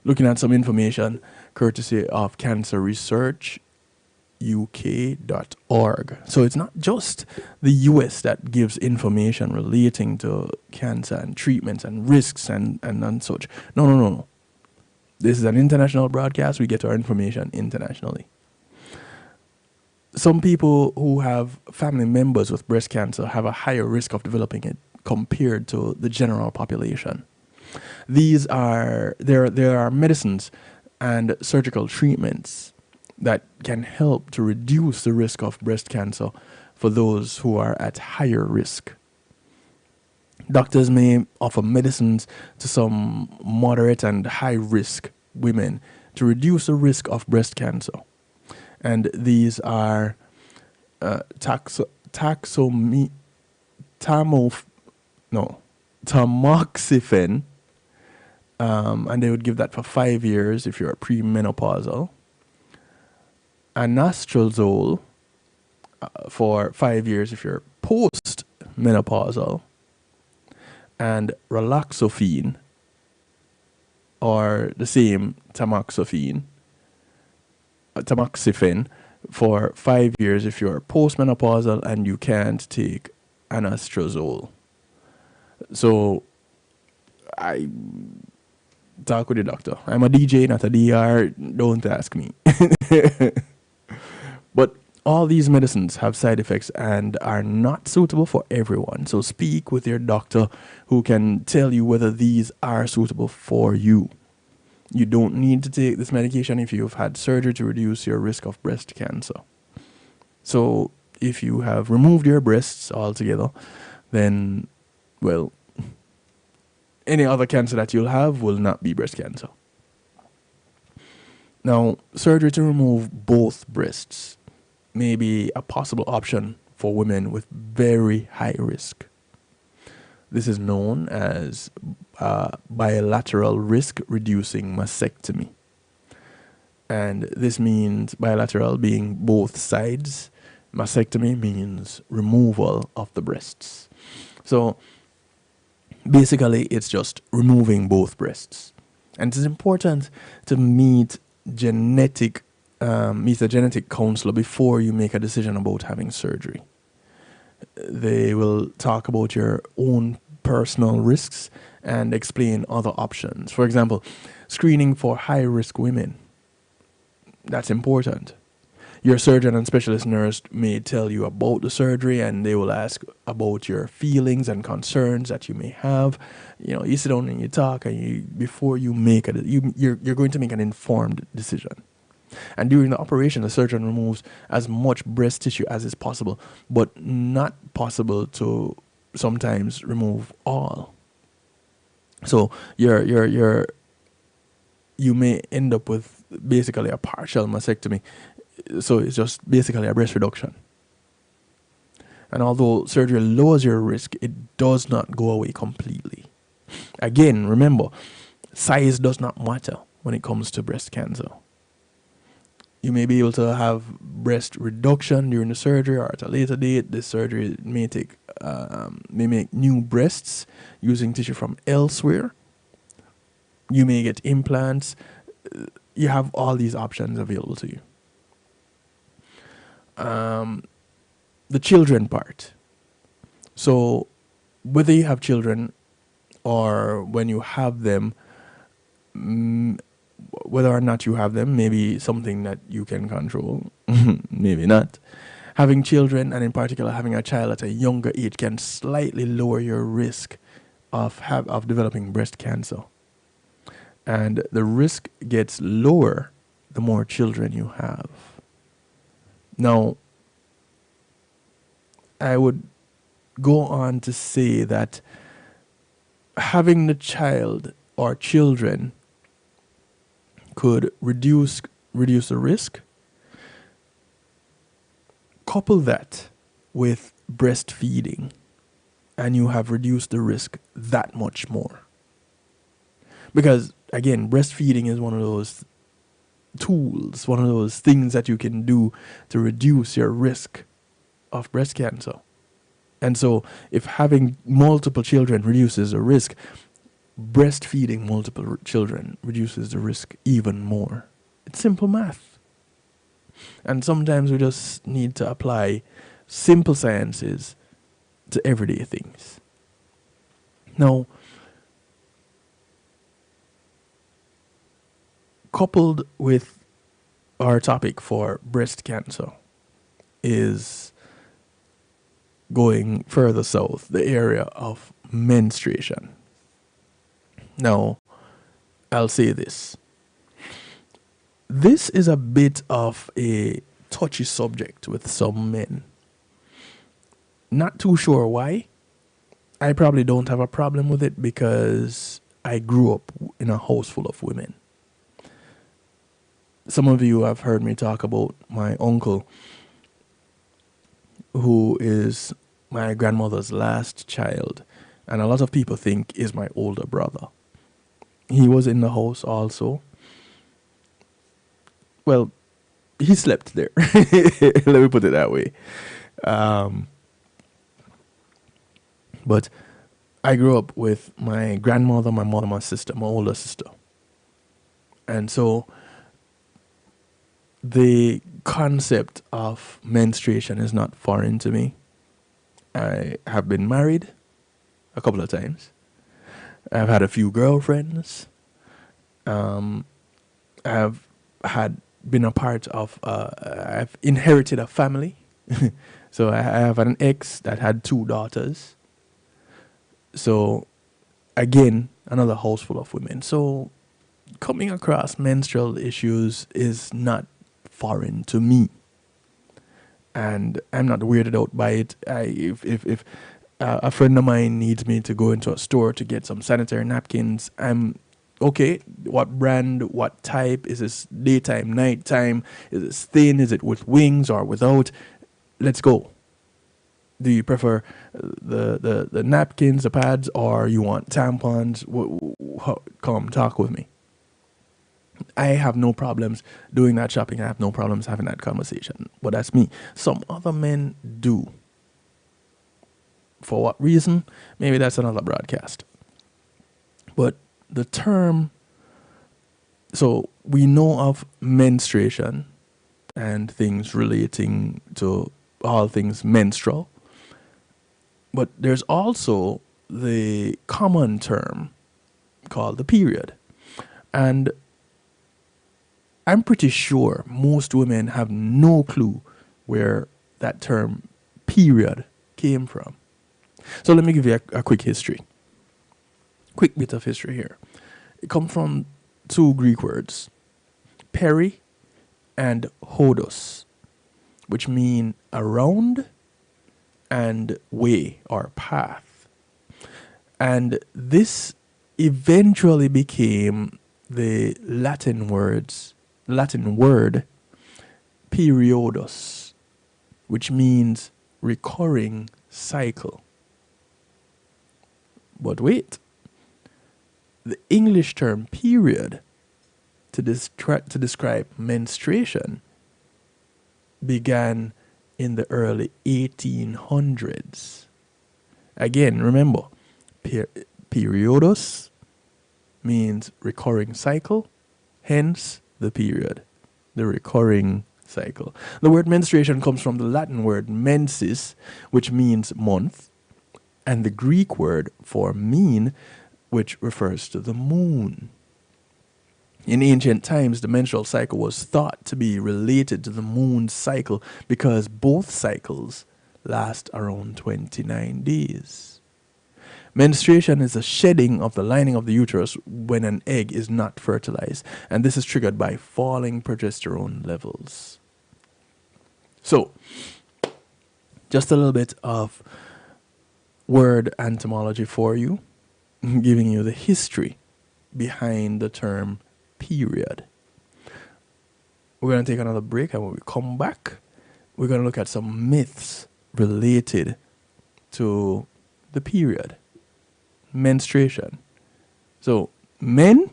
Looking at some information courtesy of Cancer Research UK.org. So it's not just the US that gives information relating to cancer and treatments and risks and such. No. This is an international broadcast. We get our information internationally. Some people who have family members with breast cancer have a higher risk of developing it compared to the general population. There are medicines and surgical treatments that can help to reduce the risk of breast cancer for those who are at higher risk. Doctors may offer medicines to some moderate and high risk women to reduce the risk of breast cancer. And these are tamoxifen, and they would give that for 5 years if you're premenopausal. Anastrozole for 5 years if you're postmenopausal. And raloxifene, or the same tamoxifen, for 5 years if you're postmenopausal and you can't take anastrozole. So I talk with the doctor. I'm a DJ, not a DR. Don't ask me. But all these medicines have side effects and are not suitable for everyone. So speak with your doctor who can tell you whether these are suitable for you. You don't need to take this medication if you've had surgery to reduce your risk of breast cancer. So if you have removed your breasts altogether, then, well, any other cancer that you'll have will not be breast cancer. Now, surgery to remove both breasts may be a possible option for women with very high risk. This is known as bilateral risk reducing mastectomy. And this means bilateral being both sides. Mastectomy means removal of the breasts. So basically, it's just removing both breasts. And it's important to meet a genetic counselor before you make a decision about having surgery. They will talk about your own personal risks and explain other options. For example, screening for high-risk women. That's important. Your surgeon and specialist nurse may tell you about the surgery, and they will ask about your feelings and concerns that you may have. You know, you sit down and you talk, and before you make you're going to make an informed decision. And during the operation, the surgeon removes as much breast tissue as is possible, but not possible to sometimes remove all. So you may end up with basically a partial mastectomy. So it's just basically a breast reduction. And although surgery lowers your risk, it does not go away completely. Again, remember, size does not matter when it comes to breast cancer. You may be able to have breast reduction during the surgery, or at a later date. This surgery may make new breasts using tissue from elsewhere. You may get implants. You have all these options available to you. The children part. So whether you have children or when you have them, whether or not you have them, maybe something that you can control, maybe not. Having children, and in particular having a child at a younger age, can slightly lower your risk of developing breast cancer. And the risk gets lower the more children you have. Now, I would go on to say that having the child or children could reduce the risk. Couple that with breastfeeding, and you have reduced the risk that much more. Because again, breastfeeding is one of those tools, one of those things that you can do to reduce your risk of breast cancer. And so if having multiple children reduces the risk, breastfeeding multiple children reduces the risk even more. It's simple math. And sometimes we just need to apply simple sciences to everyday things. Now, coupled with our topic for breast cancer is going further south, the area of menstruation. Now, I'll say this. This is a bit of a touchy subject with some men. Not too sure why. I probably don't have a problem with it because I grew up in a house full of women. Some of you have heard me talk about my uncle, who is my grandmother's last child, and a lot of people think is my older brother. He was in the house also. Well, he slept there. Let me put it that way. But I grew up with my grandmother, my mother, my sister, my older sister. And so the concept of menstruation is not foreign to me. I have been married a couple of times. I've had a few girlfriends. I've been a part of, I've inherited a family. So I have an ex that had 2 daughters. So again, another house full of women. So coming across menstrual issues is not foreign to me. And I'm not weirded out by it. If a friend of mine needs me to go into a store to get some sanitary napkins, I'm okay. What brand, what type? Is this daytime, nighttime? Is it thin? Is it with wings or without? Let's go. Do you prefer the napkins, the pads, or you want tampons? Come talk with me. I have no problems doing that shopping. I have no problems having that conversation. But that's me. Some other men do. For what reason? Maybe that's another broadcast. But the term, so we know of menstruation and things relating to all things menstrual. But there's also the common term called the period. And I'm pretty sure most women have no clue where that term period came from. So let me give you a quick history. Quick bit of history here. It comes from 2 Greek words, peri and hodos, which mean around and way or path. And this eventually became the Latin word periodos, which means recurring cycle. But wait, the English term period to describe menstruation began in the early 1800s. Again, remember, periodos means recurring cycle, hence the period, the recurring cycle. The word menstruation comes from the Latin word mensis, which means month, and the Greek word for mean, which refers to the moon. In ancient times, the menstrual cycle was thought to be related to the moon's cycle because both cycles last around 29 days. Menstruation is a shedding of the lining of the uterus when an egg is not fertilized, and this is triggered by falling progesterone levels. So, just a little bit of word entomology for you, giving you the history behind the term period. We're going to take another break, and when we come back, we're going to look at some myths related to the period, menstruation. So, men,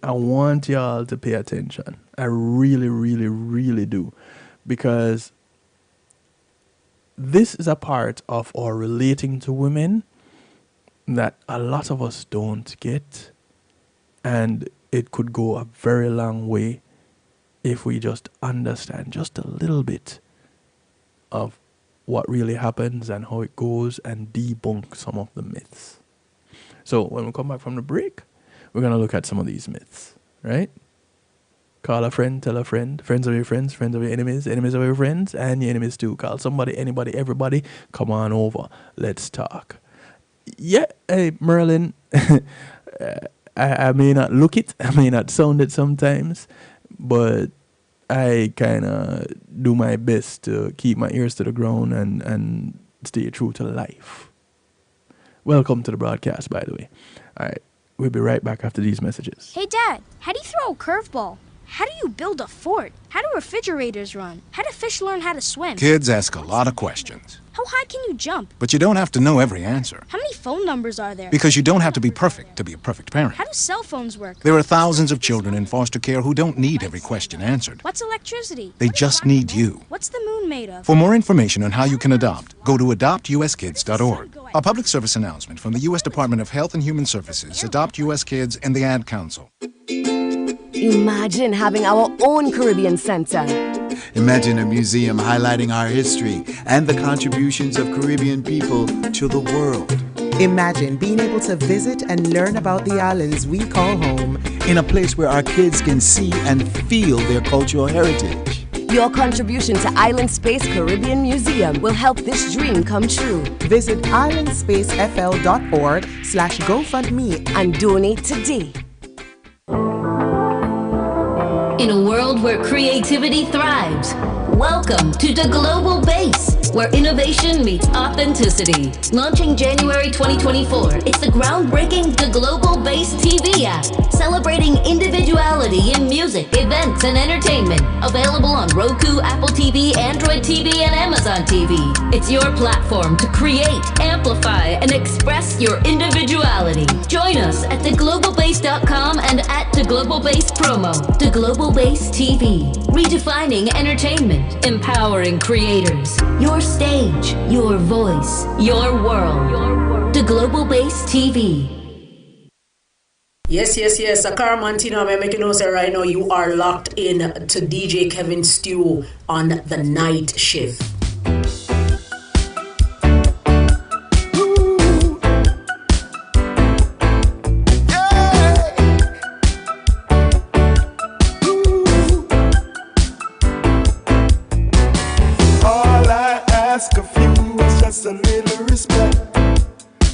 I want y'all to pay attention. I really, really, really do. Because this is a part of our relating to women that a lot of us don't get. And it could go a very long way if we just understand just a little bit of what really happens and how it goes and debunk some of the myths. So when we come back from the break, we're going to look at some of these myths, right? Call a friend, tell a friend, friends of your friends, friends of your enemies, enemies of your friends, and your enemies too. Call somebody, anybody, everybody. Come on over. Let's talk. Yeah, hey, Merlin, I may not look it, I may not sound it sometimes, but I kind of do my best to keep my ears to the ground and stay true to life. Welcome to the broadcast, by the way. All right, we'll be right back after these messages. Hey, Dad, how do you throw a curveball? How do you build a fort? How do refrigerators run? How do fish learn how to swim? Kids ask a lot of questions. How high can you jump? But you don't have to know every answer. How many phone numbers are there? Because you don't have to be perfect to be a perfect parent. How do cell phones work? There are thousands of children in foster care who don't need every question answered. What's electricity? They just need you. What's the moon made of? For more information on how you can adopt, go to adoptuskids.org. A public service announcement from the U.S. Department of Health and Human Services, Adopt U.S. Kids, and the Ad Council. Imagine having our own Caribbean Center. Imagine a museum highlighting our history and the contributions of Caribbean people to the world. Imagine being able to visit and learn about the islands we call home. In a place where our kids can see and feel their cultural heritage. Your contribution to Island Space Caribbean Museum will help this dream come true. Visit islandspacefl.org/GoFundMe and donate today. In a world where creativity thrives, welcome to the Global Base, where innovation meets authenticity. Launching January 2024, it's the groundbreaking The Global Base TV app, celebrating individuality in music, events, and entertainment. Available on Roku, Apple TV, Android TV, and Amazon TV. It's your platform to create, amplify, and express your individuality. Join us at theglobalbase.com and at The Global Base Promo. The Global Base TV, redefining entertainment, empowering creators. Your stage, your voice, your world. The Global Base TV. Yes. Carmantino, I'm making you say right now you are locked in to DJ Kevin Stew on the night shift.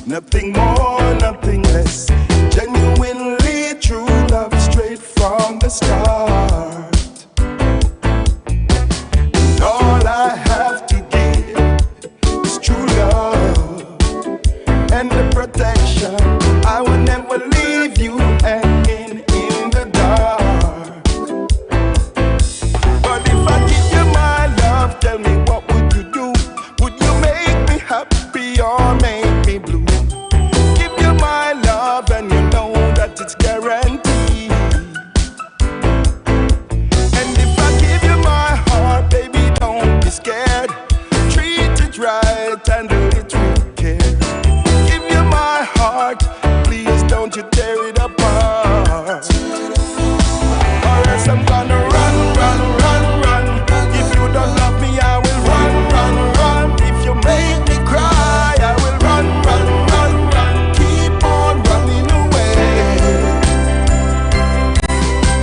Nothing more, nothing less. Genuinely true love straight from the start. and the protection. I will never leave you hanging in the dark. But if I give you my love, tell me what would you do? Would you make me happy or make me blue? Give you my love and you know that it's guaranteed. And if I give you my heart, baby, don't be scared. Treat it right and do it with care. Give you my heart, please don't you tear it apart. Or else I'm gonna run, run, run, run. If you don't love me, I will run, run, run. If you make me cry, I will run, run, run, run. Keep on running away.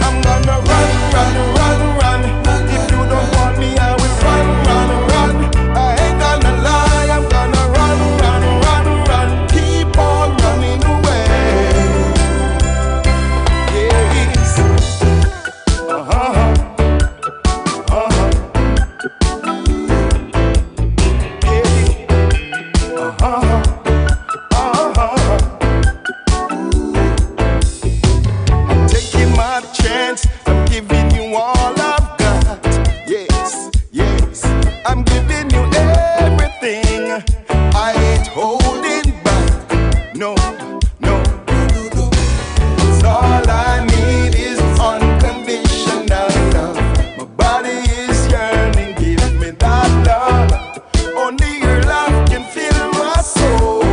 I'm gonna run, run, run, run. If you don't want me, I will run, run, run. I ain't gonna lie, I'm gonna run, run, run, run. Keep on running away. Yes. I'm taking my chance. I'm giving you all I've got. Yes, yes. I'm giving you everything. I ain't holding back. No, no. 'Cause all I need is unconditional love. My body is yearning. Give me that love. Only your love can fill my soul.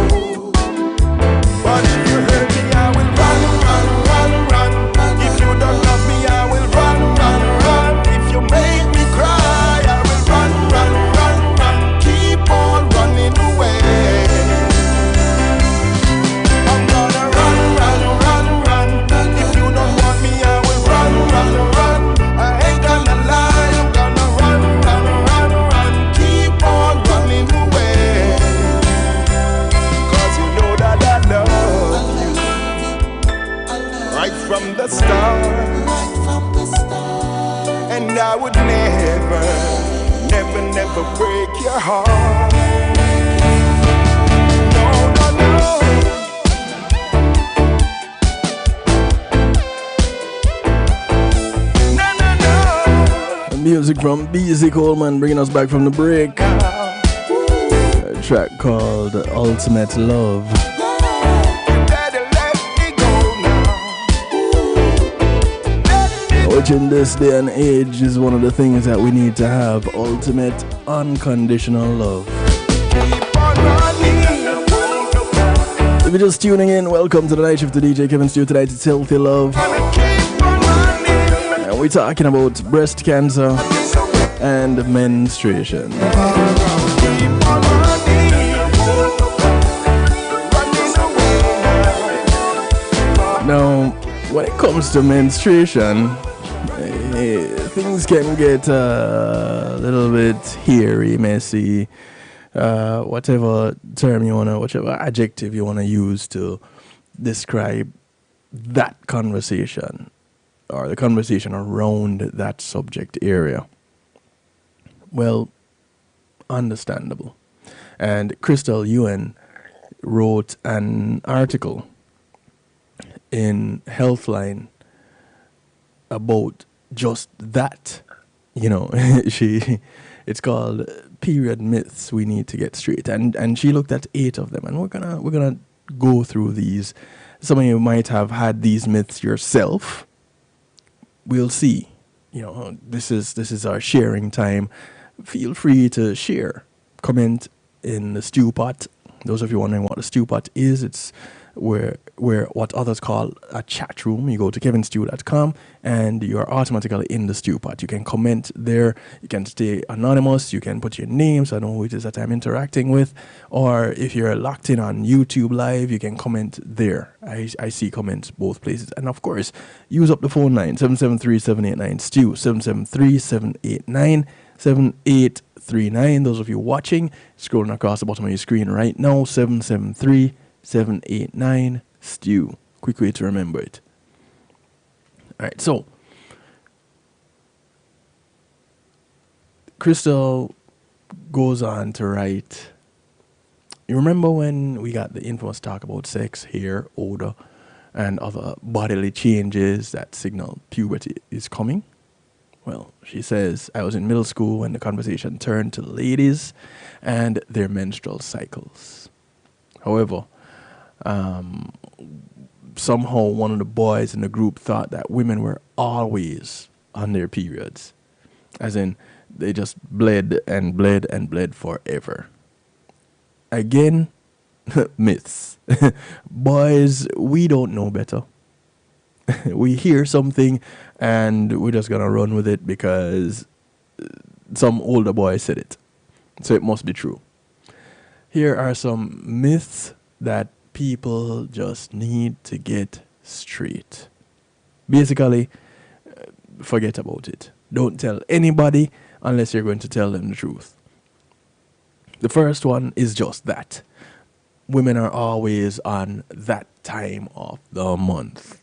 But if you hurt me, I will run, run, run, run. If you don't love me, I will run, run, run. If you make me cry, I will run, run, run, run. Keep on running away. I'm gonna run, run, run, run. If you don't want me, I will run, run, run. I ain't gonna lie, I'm gonna run, run, run, run. Keep on running away. 'Cause you know that I love you right from the start. And I would never, never, never break your heart. No, no, no. No, no, no. Music from BZ Coleman bringing us back from the break. A track called Ultimate Love. Which in this day and age is one of the things that we need to have. Ultimate unconditional love. If you're just tuning in, welcome to the night shift to DJ Kevin Stew. Tonight it's Healthy Love. And we're talking about breast cancer and menstruation. Now, when it comes to menstruation, things can get a little bit hairy, messy, whatever term you wanna, whatever adjective you wanna use to describe that conversation or the conversation around that subject area. Well, understandable. And Crystal Ewan wrote an article in Healthline about just that. You know, it's called Period Myths We Need to Get Straight. And she looked at 8 of them, and we're gonna go through these. Some of you might have had these myths yourself. We'll see. You know, this is our sharing time. Feel free to share. Comment in the stew pot. Those of you wondering what the stew pot is, it's where what others call a chat room. You go to kevinstew.com and you're automatically in the stew pot. You can comment there. You can stay anonymous. You can put your name so I know who it is that I'm interacting with. Or if you're locked in on YouTube Live, you can comment there. I see comments both places. And of course, use up the phone line, 773-789-STEW, 773-789-7839. Those of you watching, scrolling across the bottom of your screen right now, 773-789-STEW. Quick way to remember it. All right, so Crystal goes on to write You remember when we got the infamous talk about sex, hair, odor, and other bodily changes that signal puberty is coming? Well, she says, I was in middle school when the conversation turned to ladies and their menstrual cycles. However, somehow one of the boys in the group thought that women were always on their periods. As in, they just bled and bled and bled forever. Again, myths. Boys, we don't know better. We hear something and we're just going to run with it because some older boy said it. So it must be true. Here are some myths that people just need to get straight. Basically, forget about it. Don't tell anybody unless you're going to tell them the truth. The first one is just that. Women are always on that time of the month.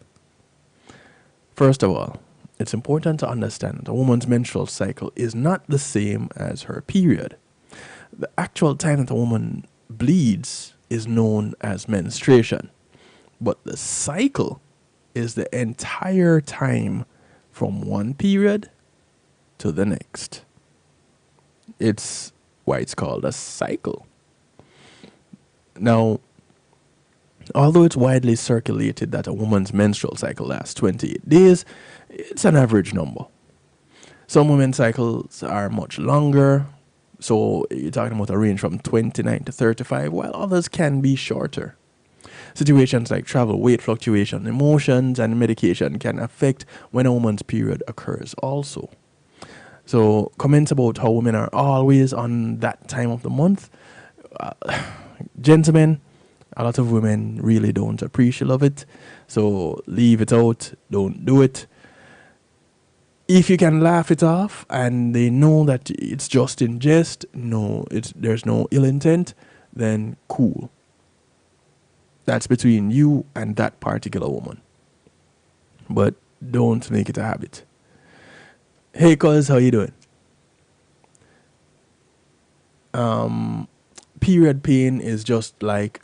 First of all, it's important to understand that a woman's menstrual cycle is not the same as her period. The actual time that a woman bleeds is known as menstruation, but the cycle is the entire time from one period to the next. It's why it's called a cycle. Now, although it's widely circulated that a woman's menstrual cycle lasts 28 days, it's an average number. Some women's cycles are much longer, so you're talking about a range from 29 to 35, while others can be shorter. Situations like travel, weight fluctuation, emotions, and medication can affect when a woman's period occurs also. So comments about how women are always on that time of the month, gentlemen, a lot of women really don't appreciate of it. So leave it out. Don't do it. If you can laugh it off and they know that it's just in jest, there's no ill intent, then cool. That's between you and that particular woman. But don't make it a habit. Hey, cuz, how you doing? Period pain is just like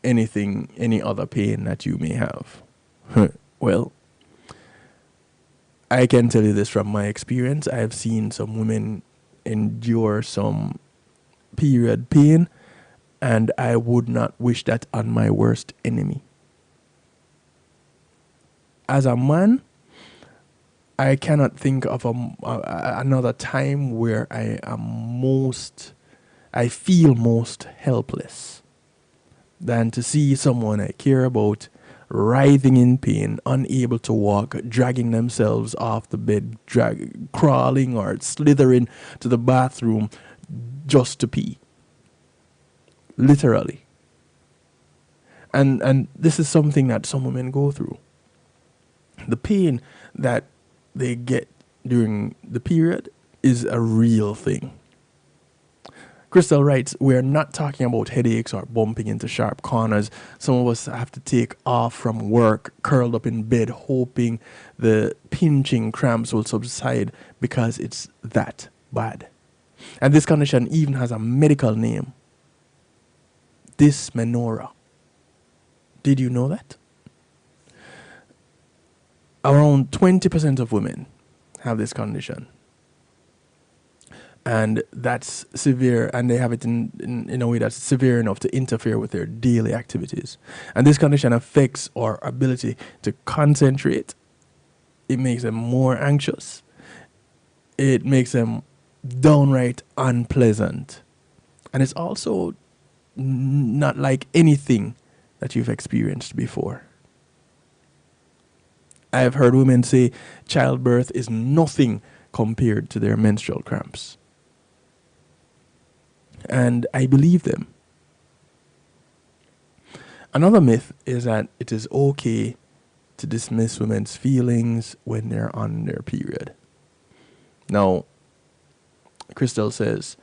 any other pain that you may have. Well, I can tell you this from my experience. I have seen some women endure some period pain, and I would not wish that on my worst enemy. As a man, I cannot think of another time where I feel most helpless than to see someone I care about writhing in pain, unable to walk, dragging themselves off the bed, crawling or slithering to the bathroom just to pee. Literally. And this is something that some women go through. The pain that they get during the period is a real thing. Crystal writes, we're not talking about headaches or bumping into sharp corners. Some of us have to take off from work, curled up in bed, hoping the pinching cramps will subside because it's that bad. And this condition even has a medical name. Dysmenorrhea. Did you know that? Around 20% of women have this condition. And that's severe, and they have it in a way that's severe enough to interfere with their daily activities. And this condition affects our ability to concentrate. It makes them more anxious. It makes them downright unpleasant. And it's also not like anything that you've experienced before. I've heard women say childbirth is nothing compared to their menstrual cramps. And I believe them. Another myth is that it is okay to dismiss women's feelings when they're on their period. Now, Crystal says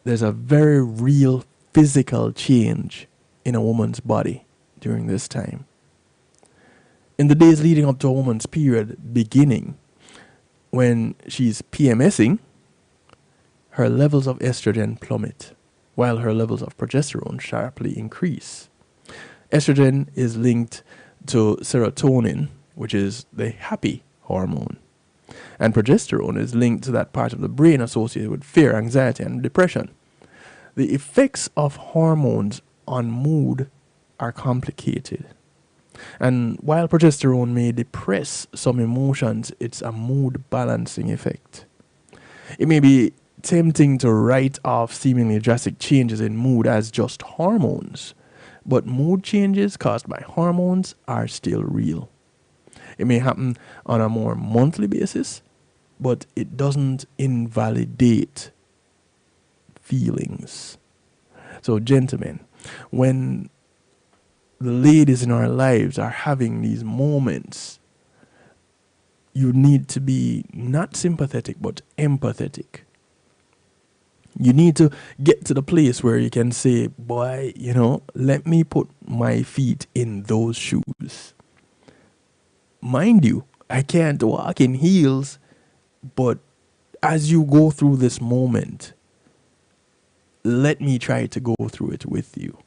there's a very real physical change in a woman's body during this time. In the days leading up to a woman's period beginning, when she's PMSing, her levels of estrogen plummet. while her levels of progesterone sharply increase. Estrogen is linked to serotonin, which is the happy hormone. And progesterone is linked to that part of the brain associated with fear, anxiety, and depression. The effects of hormones on mood are complicated. And while progesterone may depress some emotions, it's a mood balancing effect. It may be tempting to write off seemingly drastic changes in mood as just hormones, but mood changes caused by hormones are still real. It may happen on a more monthly basis, but it doesn't invalidate feelings. So, gentlemen, when the ladies in our lives are having these moments, you need to be not sympathetic but empathetic. You need to get to the place where you can say, boy, let me put my feet in those shoes. Mind you, I can't walk in heels, but as you go through this moment, let me try to go through it with you.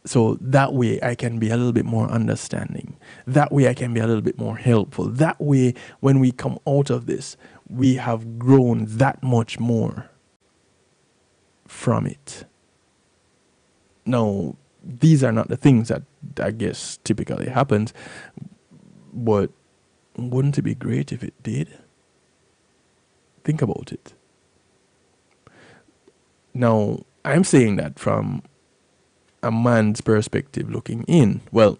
So that way I can be a little bit more understanding. That way I can be a little bit more helpful. That way when we come out of this, we have grown that much more from it. Now, these are not the things that I guess typically happens, but wouldn't it be great if it did? Think about it. Now, I'm saying that from a man's perspective looking in. Well,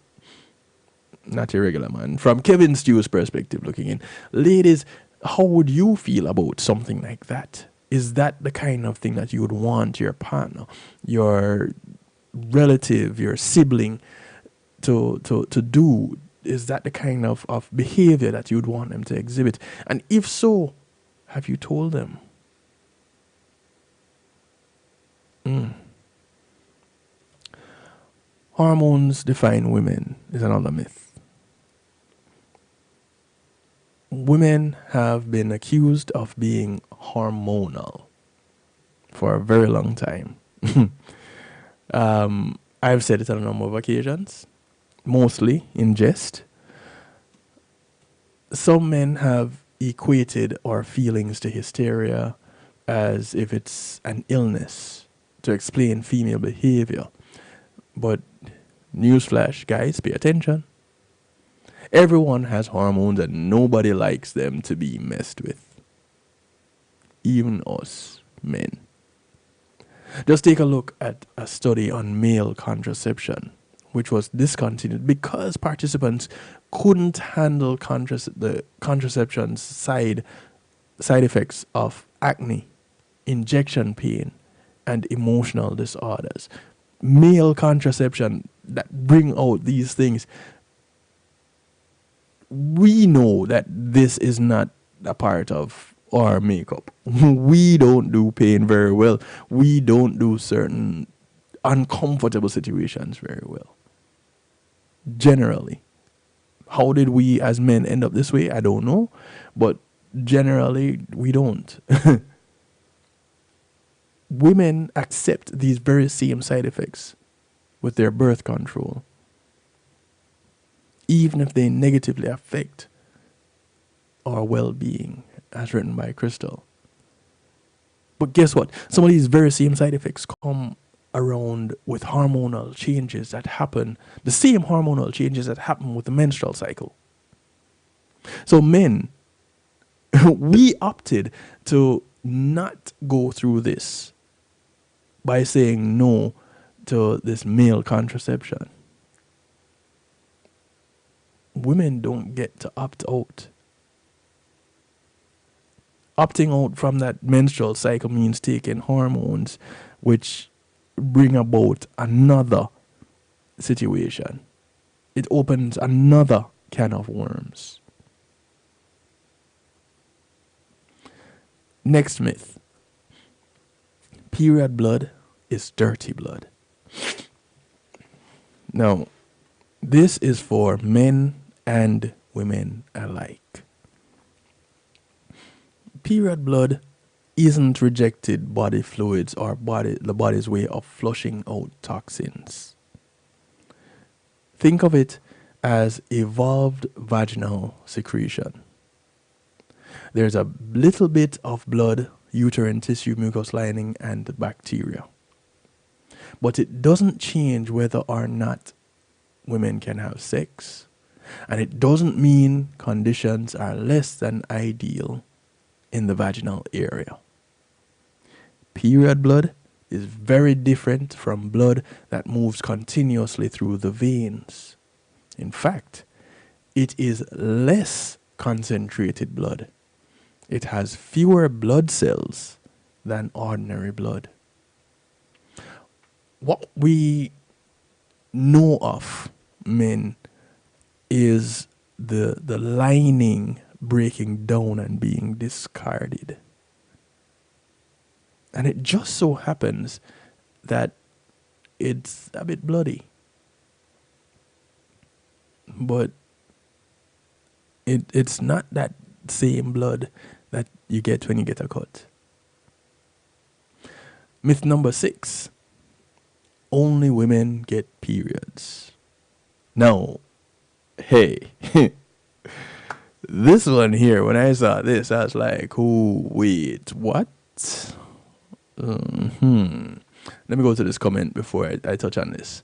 not a regular man. From Kevin Stew's perspective looking in. Ladies, how would you feel about something like that? Is that the kind of thing that you would want your partner, your relative, your sibling to do? Is that the kind of behavior that you would want them to exhibit? And if so, have you told them? Hormones define women is another myth. Women have been accused of being hormonal for a very long time. I've said it on a number of occasions, mostly in jest. Some men have equated our feelings to hysteria as if it's an illness to explain female behavior. But newsflash, guys, pay attention. Everyone has hormones and nobody likes them to be messed with. Even us men. Just take a look at a study on male contraception, which was discontinued because participants couldn't handle the contraception's side effects of acne, injection pain, and emotional disorders. Male contraception that bring out these things, we know that this is not a part of our makeup. We don't do pain very well. We don't do certain uncomfortable situations very well. Generally. How did we as men end up this way? I don't know. But generally, we don't. Women accept these very same side effects with their birth control, even if they negatively affect our well-being, as written by Crystal. But guess what? Some of these very same side effects come around with hormonal changes that happen, the same hormonal changes that happen with the menstrual cycle. So men, we opted to not go through this by saying no to this male contraception. Women don't get to opt out. Opting out from that menstrual cycle means taking hormones which bring about another situation. It opens another can of worms. Next myth. Period blood is dirty blood. Now, this is for men and women alike. Period blood isn't rejected body fluids or the body's way of flushing out toxins. Think of it as evolved vaginal secretion. There's a little bit of blood, uterine tissue, mucous lining, and bacteria. But it doesn't change whether or not women can have sex. And it doesn't mean conditions are less than ideal in the vaginal area. Period blood is very different from blood that moves continuously through the veins. In fact, it is less concentrated blood. It has fewer blood cells than ordinary blood. What we know of men is the lining breaking down and being discarded. And it just so happens that it's a bit bloody. But it's not that same blood that you get when you get a cut. Myth number 6. Only women get periods. Now, hey, this one here, when I saw this, I was like, oh, wait, what? Let me go to this comment before I touch on this.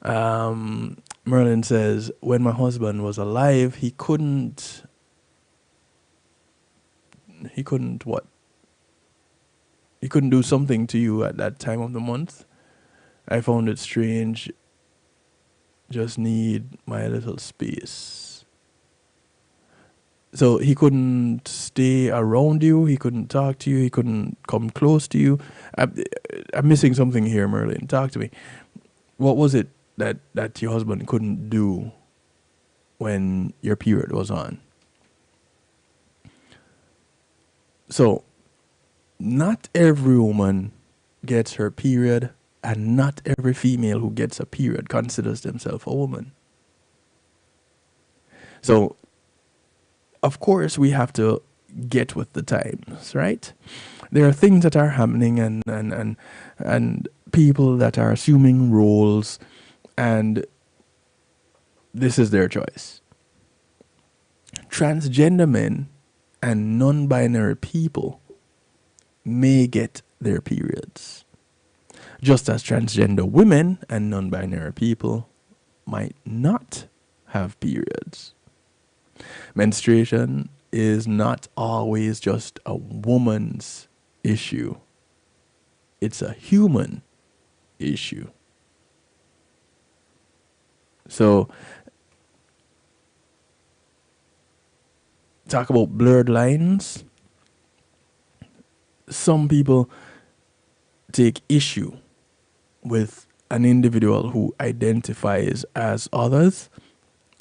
Merlin says, when my husband was alive, he couldn't what? He couldn't do something to you at that time of the month. I found it strange. Just need my little space. So he couldn't stay around you. He couldn't talk to you. He couldn't come close to you. I'm missing something here, Merlin. Talk to me. What was it that your husband couldn't do when your period was on? So, not every woman gets her period, and not every female who gets a period considers themselves a woman. So, of course, we have to get with the times, right? There are things that are happening and people that are assuming roles, and this is their choice. Transgender men and non-binary people may get their periods, just as transgender women and non-binary people might not have periods. Menstruation is not always just a woman's issue. It's a human issue. So, talk about blurred lines. Some people take issue with an individual who identifies as others.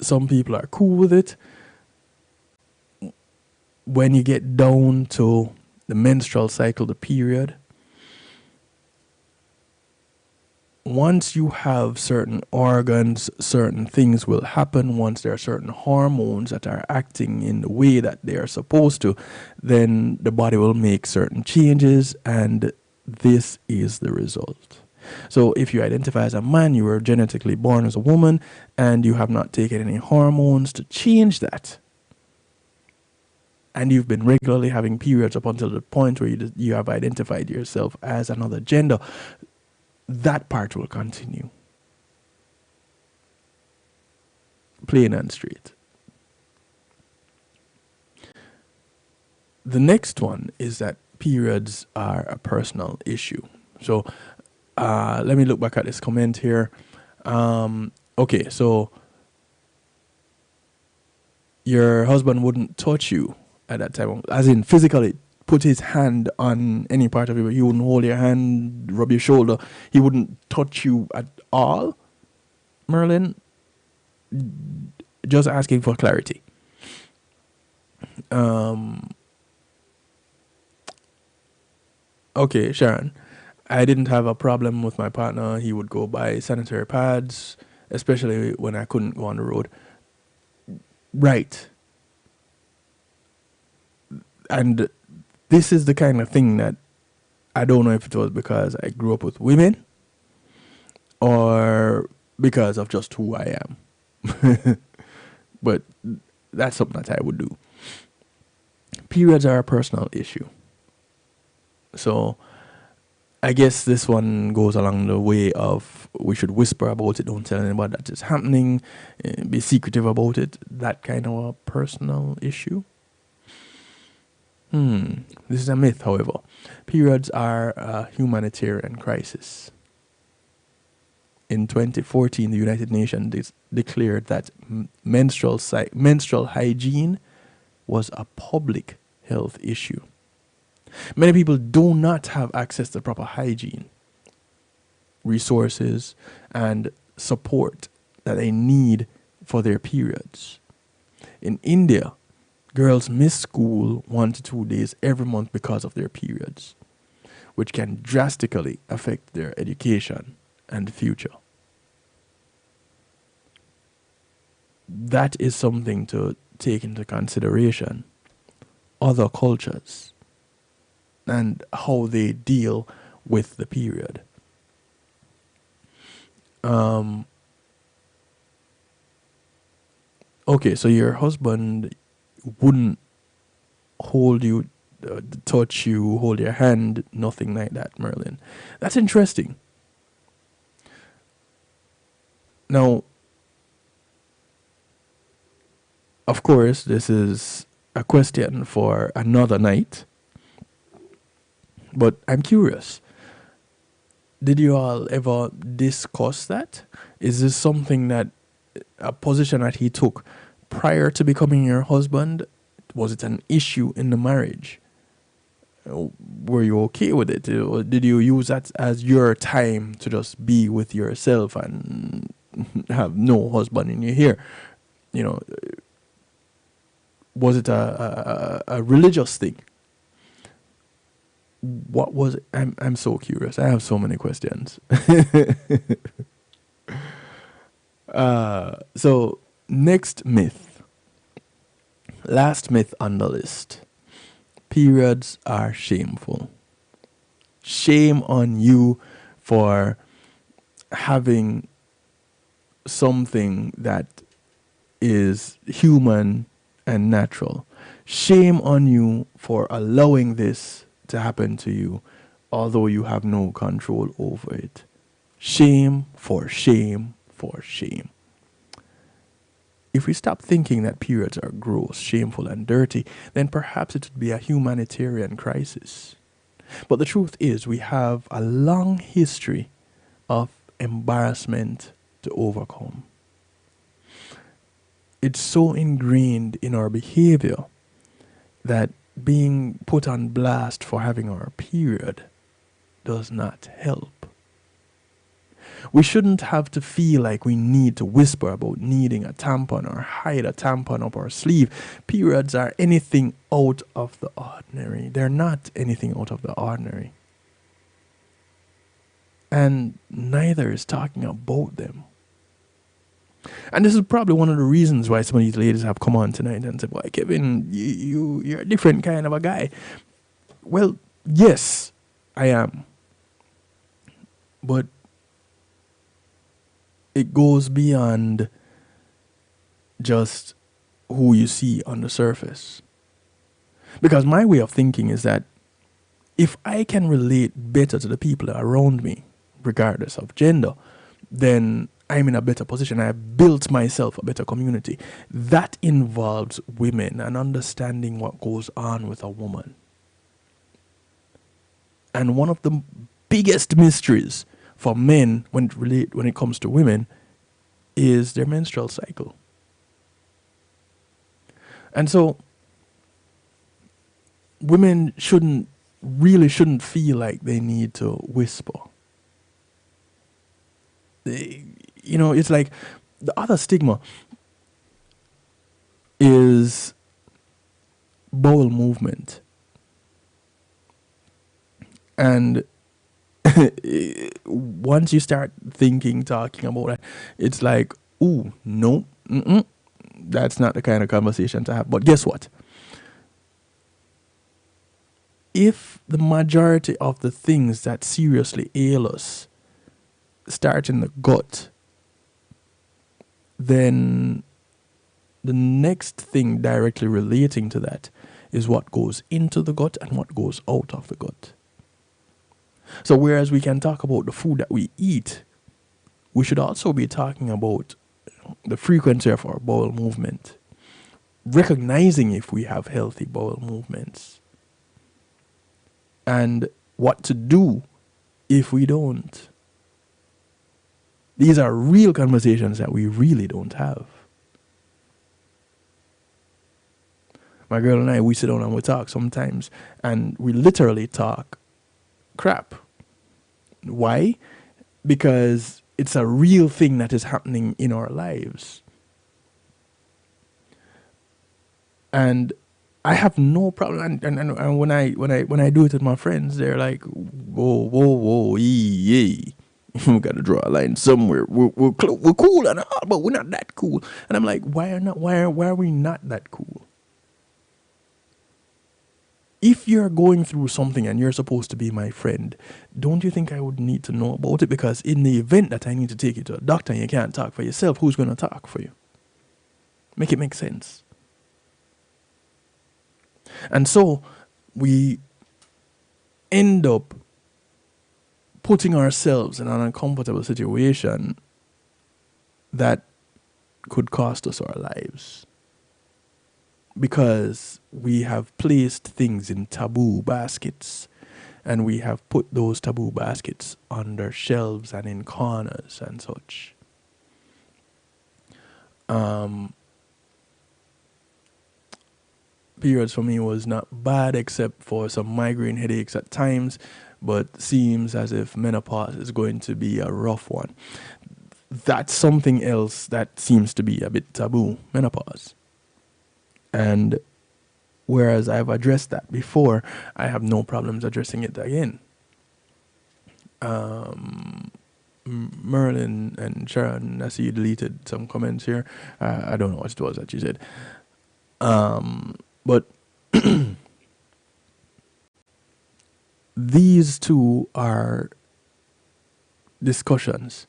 Some people are cool with it. When you get down to the menstrual cycle, the period, once you have certain organs, certain things will happen. Once there are certain hormones that are acting in the way that they are supposed to, then the body will make certain changes, and this is the result. So if you identify as a man, you were genetically born as a woman, and you have not taken any hormones to change that, and you've been regularly having periods up until the point where you have identified yourself as another gender, that part will continue. Plain and straight. The next one is that periods are a personal issue. So let me look back at this comment here. Okay, so your husband wouldn't touch you at that time, as in physically put his hand on any part of you. He wouldn't hold your hand, rub your shoulder. He wouldn't touch you at all. Merlin, just asking for clarity. Okay, Sharon, I didn't have a problem with my partner. He would go buy sanitary pads, especially when I couldn't go on the road. Right. And this is the kind of thing that I don't know if it was because I grew up with women or because of just who I am. But that's something that I would do. Periods are a personal issue. So I guess this one goes along the way of we should whisper about it, don't tell anybody that it's happening, be secretive about it, that kind of a personal issue. This is a myth, however. Periods are a humanitarian crisis. In 2014, the United Nations declared that menstrual hygiene was a public health issue. Many people do not have access to proper hygiene, resources, and support that they need for their periods. In India, girls miss school 1 to 2 days every month because of their periods, which can drastically affect their education and future. That is something to take into consideration. Other cultures and how they deal with the period. Okay, so your husband wouldn't hold you, touch you, hold your hand, nothing like that, Merlin. That's interesting. Now, of course, this is a question for another night, but I'm curious. Did you all ever discuss that? Is this something that, a position that he took prior to becoming your husband? Was it an issue in the marriage? Were you okay with it? Or did you use that as your time to just be with yourself and have no husband in your hair? You know, was it a religious thing? What was it? I'm so curious. I have so many questions. So next myth. Last myth on the list. Periods are shameful. Shame on you for having something that is human and natural. Shame on you for allowing this to happen to you, although you have no control over it. Shame for shame for shame. If we stop thinking that periods are gross, shameful, and dirty, then perhaps it would be a humanitarian crisis. But the truth is, we have a long history of embarrassment to overcome. It's so ingrained in our behavior that being put on blast for having our period does not help. We shouldn't have to feel like we need to whisper about needing a tampon or hide a tampon up our sleeve. Periods are anything out of the ordinary. They're not anything out of the ordinary. And neither is talking about them. And this is probably one of the reasons why some of these ladies have come on tonight and said, "Boy, Kevin, you're a different kind of a guy." Well, yes, I am. But it goes beyond just who you see on the surface. Because my way of thinking is that if I can relate better to the people around me, regardless of gender, then I'm in a better position. I have built myself a better community. That involves women and understanding what goes on with a woman. And one of the biggest mysteries for men when it comes to women is their menstrual cycle. And so women shouldn't feel like they need to whisper. It's like the other stigma is bowel movement. And once you start talking about it, it's like, ooh, no, that's not the kind of conversation to have. But guess what? if the majority of the things that seriously ail us start in the gut, then the next thing directly relating to that is what goes into the gut and what goes out of the gut. So whereas we can talk about the food that we eat, we should also be talking about the frequency of our bowel movement, recognizing if we have healthy bowel movements, and what to do if we don't. These are real conversations that we really don't have. My girl and I, we sit down and we talk sometimes, and we literally talk crap. Why? Because it's a real thing that is happening in our lives. And I have no problem. And when I do it with my friends, they're like, whoa, yee. We got to draw a line somewhere. We're cool and all, but we're not that cool. And I'm like, why are we not that cool? If you're going through something and you're supposed to be my friend, don't you think I would need to know about it? Because in the event that I need to take you to a doctor and you can't talk for yourself, who's going to talk for you? Make it make sense. And so we end up putting ourselves in an uncomfortable situation that could cost us our lives, because we have placed things in taboo baskets, and we have put those taboo baskets under shelves and in corners and such. Periods for me was not bad except for some migraine headaches at times, but seems as if menopause is going to be a rough one. That's something else that seems to be a bit taboo, menopause. And whereas I've addressed that before, I have no problems addressing it again. Merlin and Sharon, I see you deleted some comments here. I don't know what it was that you said. But these two are discussions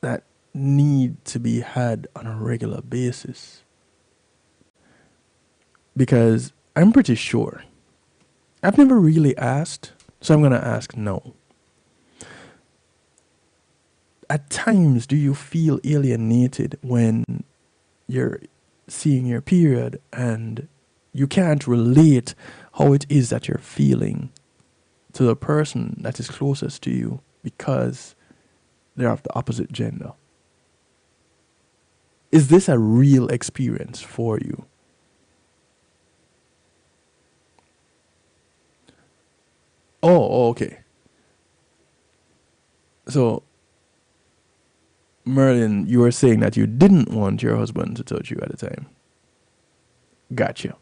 that need to be had on a regular basis. Because I'm pretty sure, I've never really asked, so I'm going to ask no. At times, do you feel alienated when you're seeing your period and you can't relate how it is that you're feeling to the person that is closest to you because they're of the opposite gender? Is this a real experience for you? Oh, okay. So, Merlin, you were saying that you didn't want your husband to touch you at the time. Gotcha.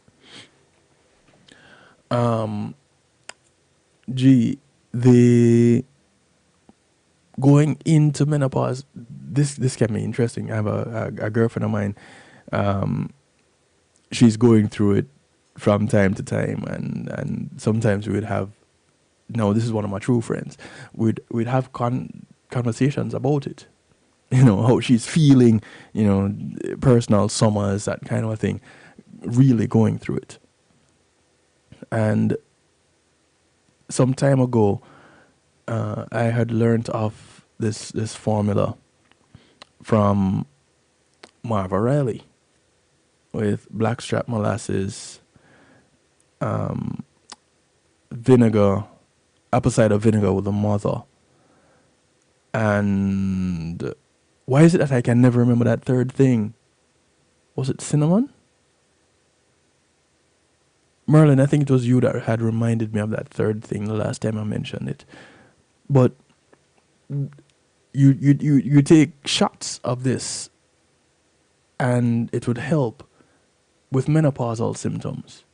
The going into menopause, this can be interesting. I have a girlfriend of mine. She's going through it from time to time, and sometimes we would have. No, this is one of my true friends. We'd have conversations about it. You know, how she's feeling, you know, personal summers, that kind of a thing. Really going through it. And some time ago, I had learned of this formula from Marva Riley with blackstrap molasses, vinegar, apple cider vinegar with a mother. And why is it that I can never remember that third thing? Was it cinnamon? Merlin, I think it was you that had reminded me of that third thing the last time I mentioned it. But you take shots of this and it would help with menopausal symptoms.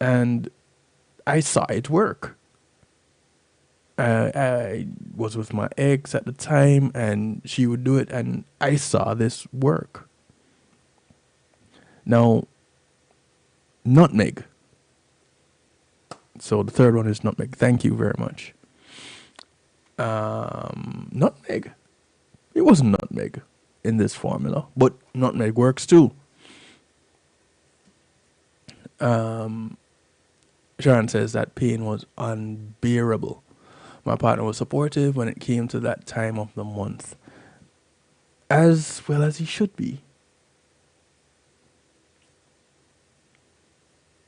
And I saw it work. I was with my ex at the time and she would do it and I saw this work. Now, nutmeg. So the third one is nutmeg. Thank you very much. Nutmeg. It wasn't nutmeg in this formula, but nutmeg works too. Sharon says that pain was unbearable. My partner was supportive when it came to that time of the month, as well as he should be.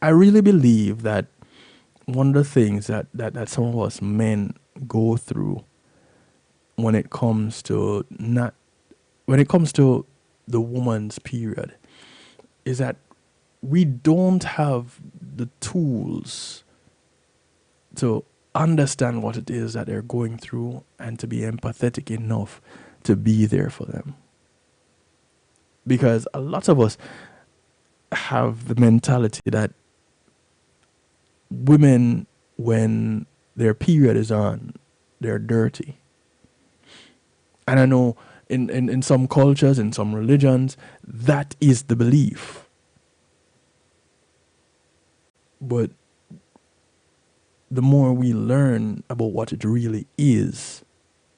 I really believe that one of the things that some of us men go through when it comes to the woman's period is that we don't have the tools to understand what it is that they're going through and to be empathetic enough to be there for them. Because a lot of us have the mentality that women, when their period is on, they're dirty. And I know in some cultures, in some religions, that is the belief. But the more we learn about what it really is,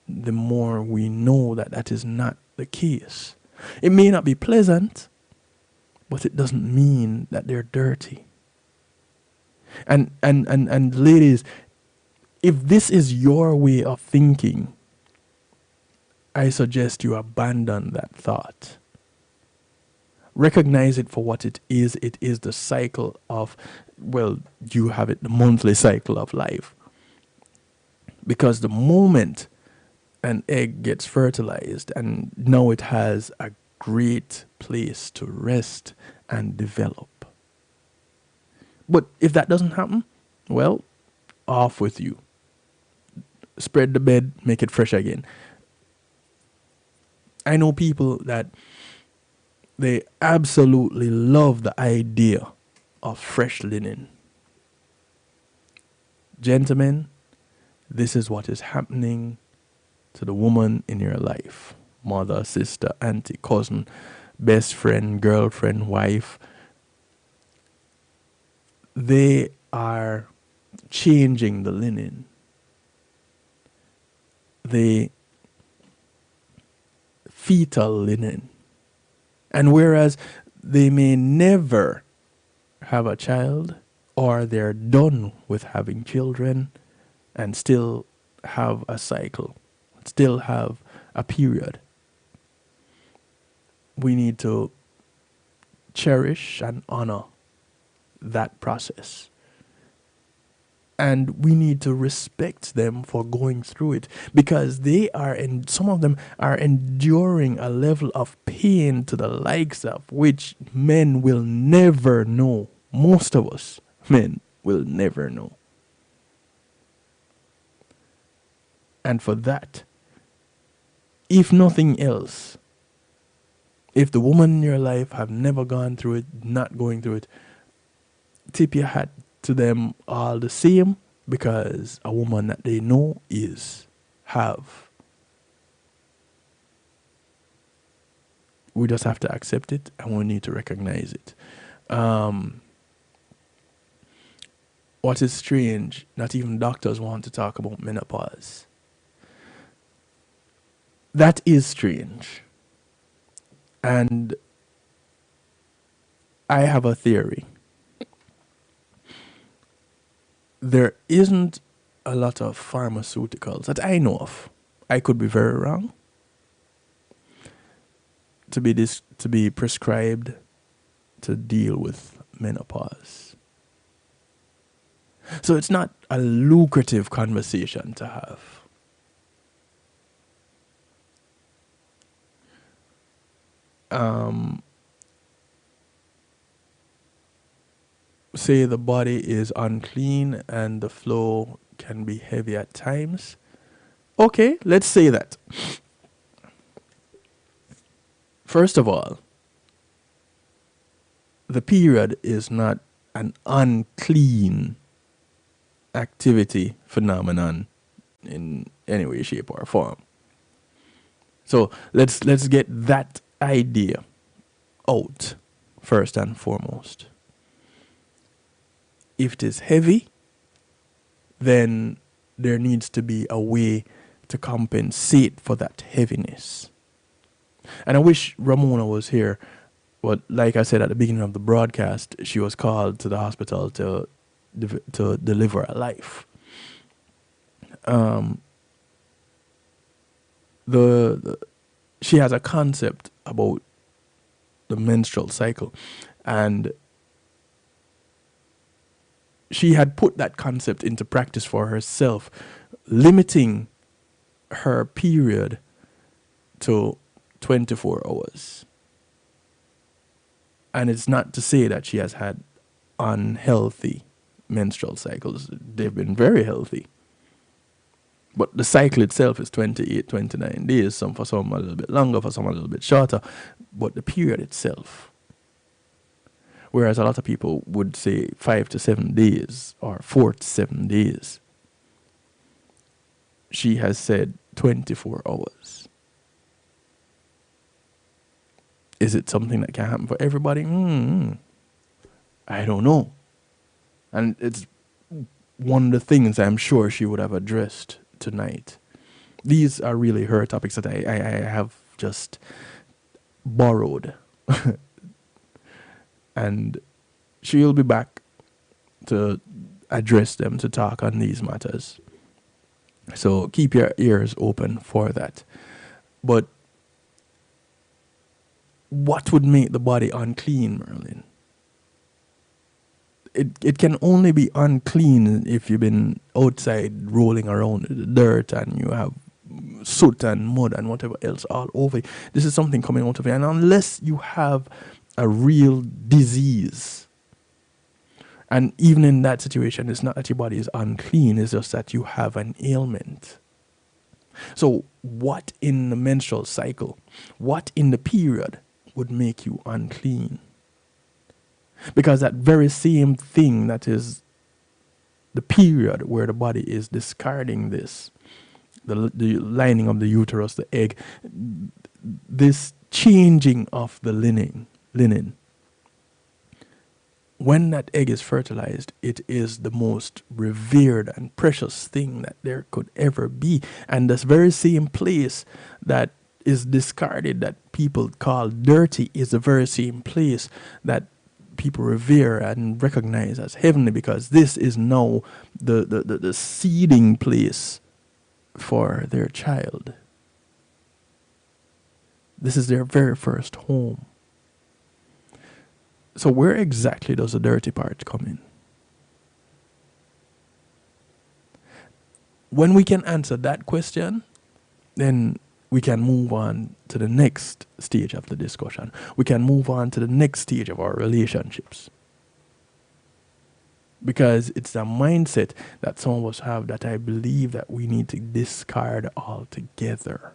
the more we know that that is not the case. It may not be pleasant, but it doesn't mean that they're dirty. And ladies, if this is your way of thinking, I suggest you abandon that thought. Recognize it for what it is. It is the cycle of, well, you have it, the monthly cycle of life. Because the moment an egg gets fertilized, and now it has a great place to rest and develop. But if that doesn't happen, well, off with you. Spread the bed, make it fresh again. I know people that they absolutely love the idea of fresh linen. Gentlemen, this is what is happening to the woman in your life. Mother, sister, auntie, cousin, best friend, girlfriend, wife. They are changing the linen. The fetal linen. And whereas they may never have a child, or they're done with having children and still have a cycle, still have a period, we need to cherish and honor that process. And we need to respect them for going through it, because they are, and some of them are enduring a level of pain to the likes of which men will never know. Most of us men will never know. And for that, if nothing else, if the woman in your life have never gone through it, not going through it, tip your hat to them all the same, because a woman that they know have. We just have to accept it, and we need to recognize it. What is strange, not even doctors want to talk about menopause. That is strange. And I have a theory. There isn't a lot of pharmaceuticals that I know of, I could be very wrong, to be prescribed to deal with menopause. So it's not a lucrative conversation to have. Say the body is unclean and the flow can be heavy at times. Okay, let's say that. First of all, the period is not an unclean activity phenomenon in any way, shape, or form. So let's get that idea out first and foremost. If it is heavy, then there needs to be a way to compensate for that heaviness. And I wish Ramona was here, but like I said at the beginning of the broadcast, she was called to the hospital to deliver a life. She has a concept about the menstrual cycle, and she had put that concept into practice for herself, limiting her period to 24 hours. And it's not to say that she has had unhealthy menstrual cycles. They've been very healthy. But the cycle itself is 28, 29 days, for some a little bit longer, for some a little bit shorter. But the period itself, whereas a lot of people would say 5 to 7 days or 4 to 7 days, she has said 24 hours. Is it something that can happen for everybody? I don't know. And it's one of the things I'm sure she would have addressed tonight. These are really her topics that I have just borrowed. And she'll be back to address them, to talk on these matters. So keep your ears open for that. But what would make the body unclean, Merlin? It can only be unclean if you've been outside rolling around in the dirt and you have soot and mud and whatever else all over you. This is something coming out of it. And unless you have a real disease, and even in that situation, it's not that your body is unclean, it's just that you have an ailment. So what in the menstrual cycle, what in the period would make you unclean? Because that very same thing that is the period where the body is discarding this, the lining of the uterus, the egg, this changing of the linen, when that egg is fertilized, it is the most revered and precious thing that there could ever be. And this very same place that is discarded, that people call dirty, is the very same place that people revere and recognize as heavenly, because this is now the seeding place for their child. This is their very first home. So where exactly does the dirty part come in? When we can answer that question, then we can move on to the next stage of the discussion. We can move on to the next stage of our relationships. Because it's a mindset that some of us have that I believe that we need to discard altogether.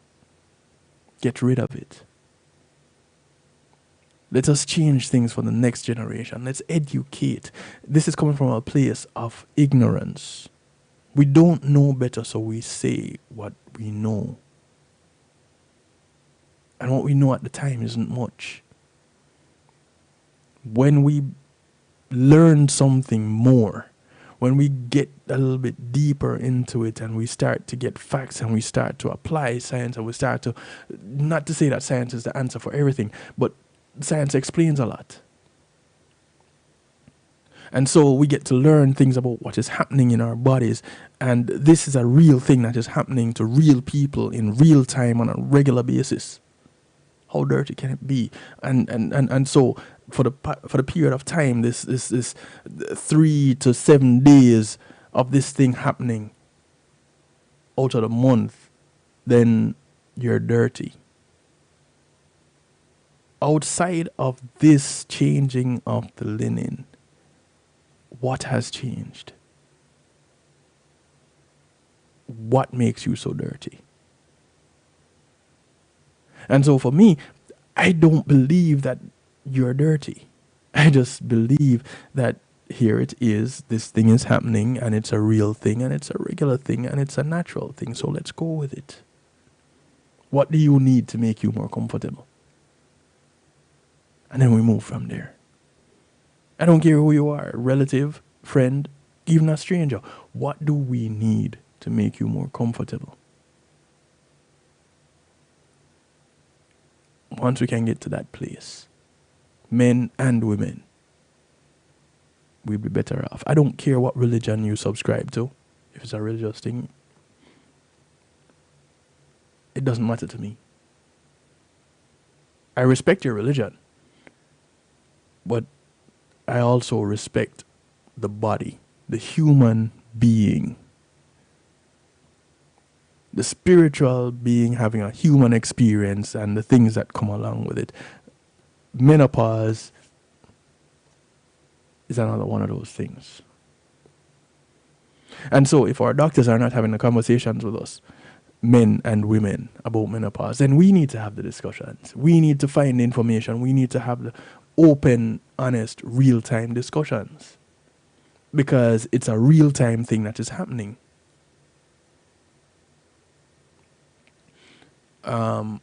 Get rid of it. Let us change things for the next generation. Let's educate. This is coming from a place of ignorance. We don't know better, so we say what we know. And what we know at the time isn't much. When we learn something more, when we get a little bit deeper into it and we start to get facts and we start to apply science and we start to, not to say that science is the answer for everything, but science explains a lot. And so we get to learn things about what is happening in our bodies. And this is a real thing that is happening to real people in real time on a regular basis. How dirty can it be? And so for the period of time, this 3 to 7 days of this thing happening out of the month, then you're dirty. Outside of this changing of the linen, what has changed? What makes you so dirty? And so for me, I don't believe that you're dirty. I just believe that here it is, this thing is happening, and it's a real thing, and it's a regular thing, and it's a natural thing. So let's go with it. What do you need to make you more comfortable? And then we move from there. I don't care who you are, relative, friend, even a stranger. What do we need to make you more comfortable? Once we can get to that place, men and women, we'll be better off. I don't care what religion you subscribe to. If it's a religious thing, it doesn't matter to me. I respect your religion, but I also respect the body, the human being, the spiritual being having a human experience and the things that come along with it. Menopause is another one of those things. And so if our doctors are not having the conversations with us, men and women, about menopause, then we need to have the discussions. We need to find the information. We need to have the open, honest, real-time discussions. Because it's a real-time thing that is happening. I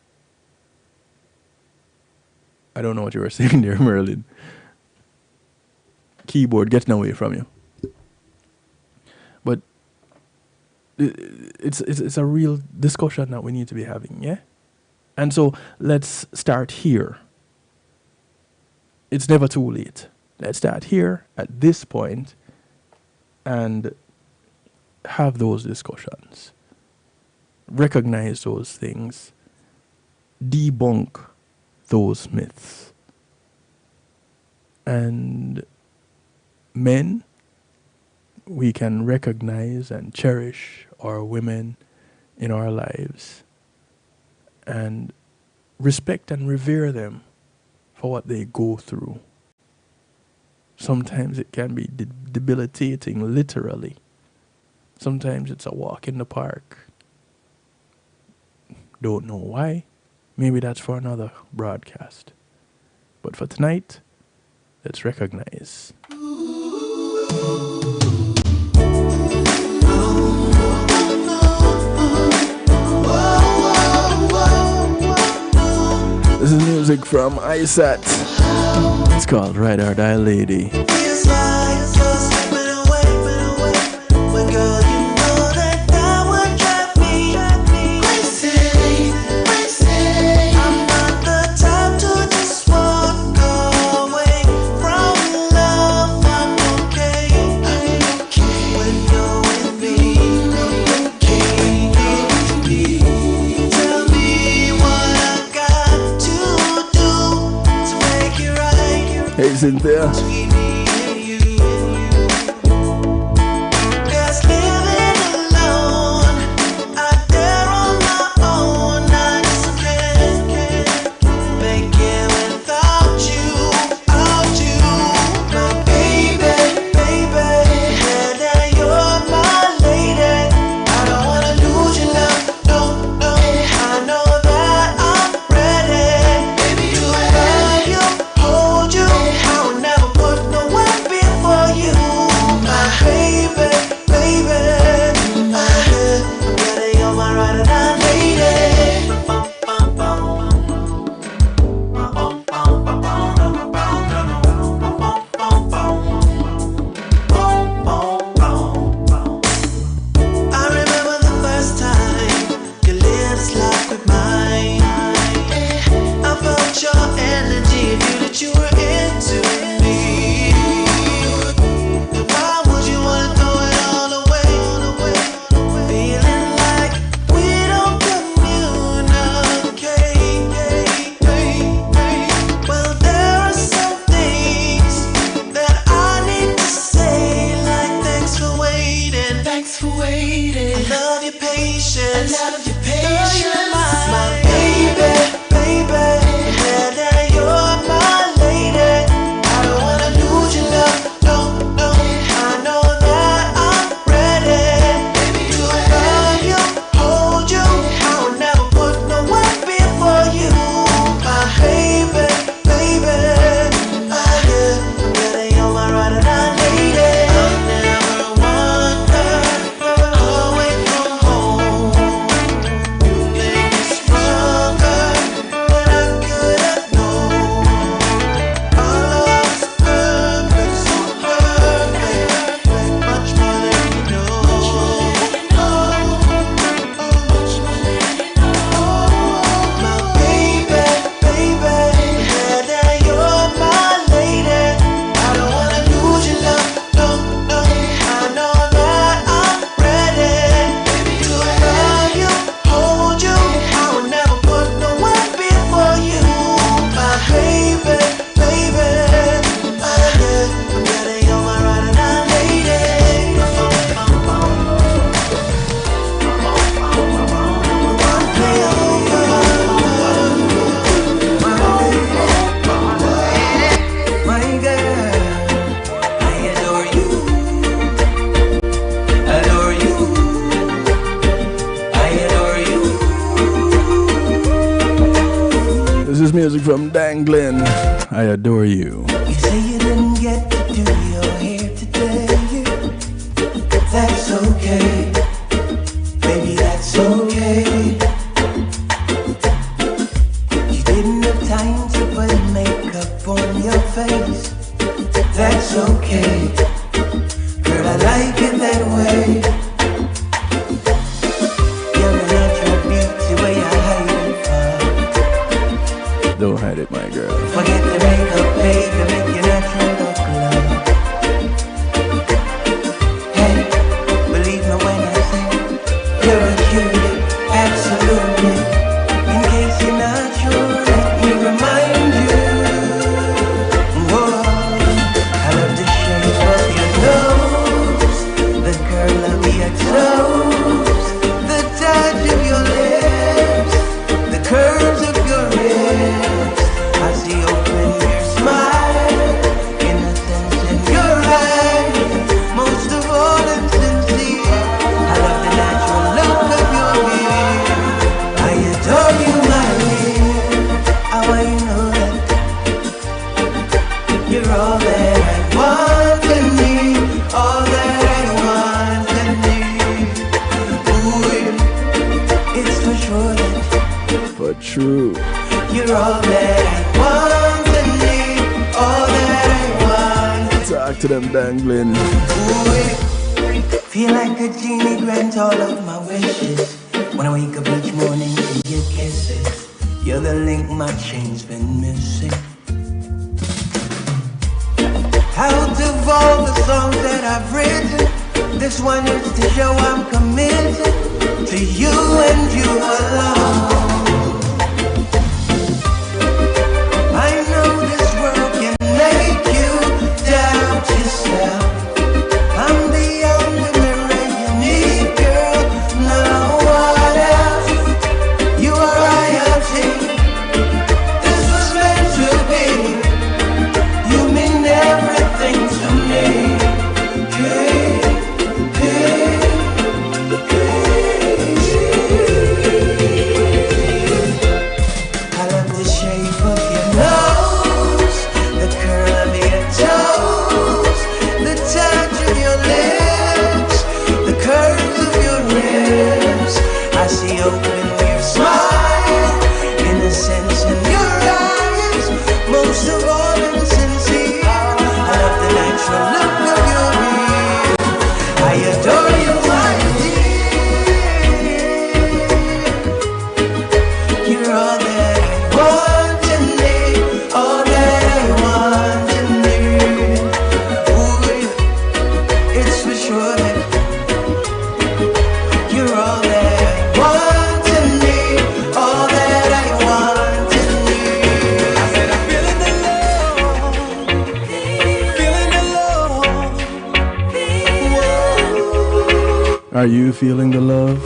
don't know what you were saying there, Merlin. Keyboard getting away from you. But it's a real discussion that we need to be having, yeah? And so let's start here. It's never too late. Let's start here at this point and have those discussions. Recognize those things. Debunk those myths. And men, we can recognize and cherish our women in our lives and respect and revere them for what they go through. Sometimes it can be debilitating, literally. Sometimes it's a walk in the park. Don't know why. Maybe that's for another broadcast. But for tonight, let's recognize. This is music from ISAT. It's called Ride or Die Lady. Hey, Cynthia. Put no music from Danglin. I adore you. You say you didn't get to do your hair today. That's okay, baby, that's okay. You didn't have time to put makeup on your face. That's okay, girl, I like it that way. You're a natural beauty where you hide it from. Don't hide it, my girl. Forget the makeup, baby, make your natural look glow. Hey, believe me when I say you're a cutie, absolutely. In case you're not sure, let me remind you. Whoa, I love the shape of your nose, the curl of your toes, the touch of your lips, the curves of your hips. I see open your smile, innocence in your eyes, most of all I'm sincere. I love the natural look of your hair. I adore you, my dear. How I know that you're all that I want and need, all that I want and need. Ooh, it's for sure that For true. you're all that I want and need, all that I want. Talk to them, Danglin. Ooh, feel like a genie grant all of my wishes. When I wake up each morning to your kisses, you're the link my chain's been missing. Out of all the songs that I've written, this one is to show I'm committed to you and you alone. I know this world can make you doubt yourself. I'm the only mirror you need, girl. No one else. You are royalty. This was meant to be. You mean everything to me. Hey, hey, I love the shape of your nose, the curl of your toes, the touch of your lips, the curves of your ribs. I see open your smile, innocence in your eyes, most of all I'm sincere. I love the natural look of your hair. I adore you, my dear. You're all that I want and need, all that I want and need. Ooh, it's for sure that you're all that I want and need, all that I want and need. I said I'm feeling the love, feeling the love. Whoa. Are you feeling the love?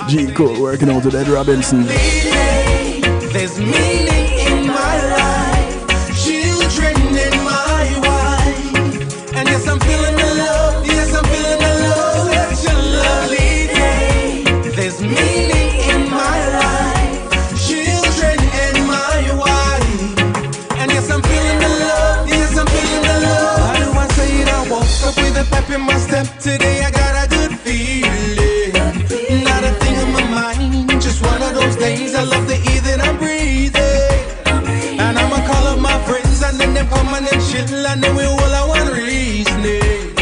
G Cole working out with Ed Robinson. There's meaning in my life, children in my wife, and yes I'm feeling the love, yes I'm feeling the love, such a lovely day. There's meaning in my life, children and my wife, and yes I'm feeling the love, yes I'm feeling the love. How do I say it? I woke up with a pep in my step today. I got a good feeling, not a thing on my mind, just one of those days. I love the air that I'm breathing, and I'ma call up my friends and then them come and then chill, and then we all I want reasoning.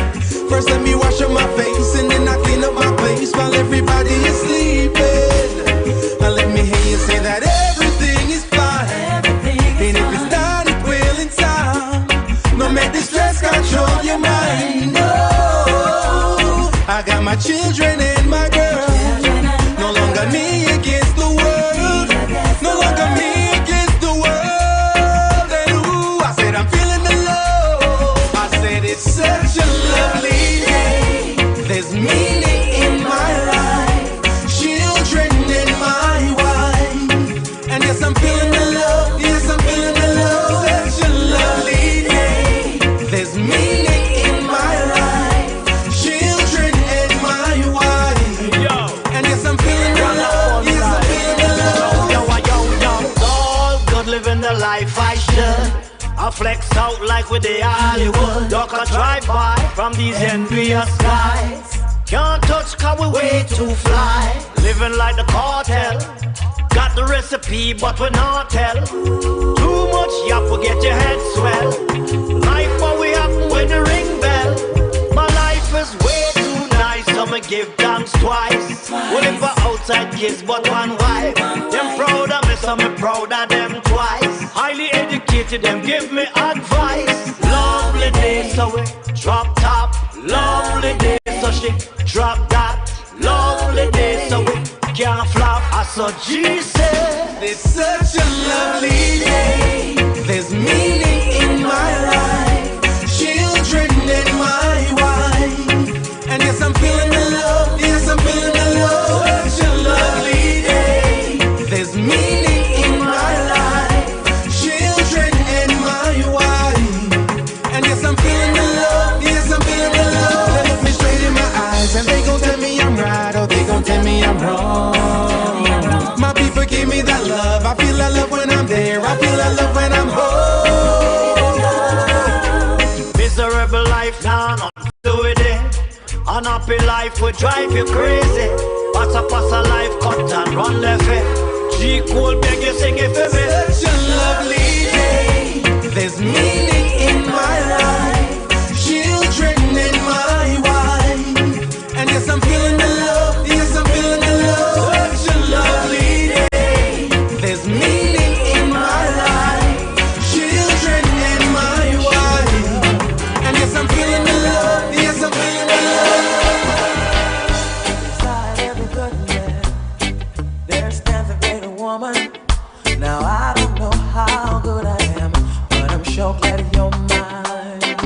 First let me wash up my face and then I clean up my place while everybody is sleeping. Now let me hear you say that everything is fine, and if it's not, it will in time. No make the stress control your mind. No, I got my children and my girl. No longer me against the world. No longer me against the world. And ooh, I said I'm feeling the love. I said it's such a lovely day. There's meaning in my life, children in my wife, and yes I'm feeling the love. Yes I'm feeling the love. Such a lovely day. There's meaning in my life, children and my wife. not living the life I should. I flex out like with the Hollywood. Duck a drive by from these envious skies. Can't touch cause we way too fly. Living like the cartel. Got the recipe but we not tell. Too much yap will get your head swell. Life what we happen when the ring bell. My life is way too nice, so me give thanks twice. We live for outside kids but one wife. Them proud of me, so me proud of them twice. Highly educated, them give me advice. Lovely day, so we drop top. Lovely day, so she drop that. Lovely day, so we can't flop. I saw G said, it's such a lovely day. There's meaning in my life. Children and my wife. And yes, I'm feeling the love. Yes, I'm feeling the love. Such a lovely day. There's meaning in my life. Children and my wife. And yes, I'm feeling the love. Yes, I'm feeling the love. They look me straight in my eyes and they gon' tell me I'm right or they gon' tell me I'm wrong. My people give me that love. I feel that love when I'm there. I feel that love when I'm home. Miserable life now, not do with it. Unhappy life will drive you crazy. Pass a life, cut and run left it. G cool beg you sing it for me. Such a lovely day. There's meaning in my life. Children and my wife. And yes, I'm feeling the love. Yes, I'm feeling the love. Such a lovely day. There's meaning in my life. Children and my wife. And yes, I'm feeling the love. Yes, I'm feeling the love. Inside every good man, there stands a greater woman. Now I don't know how good I am, but I'm sure glad you're mine.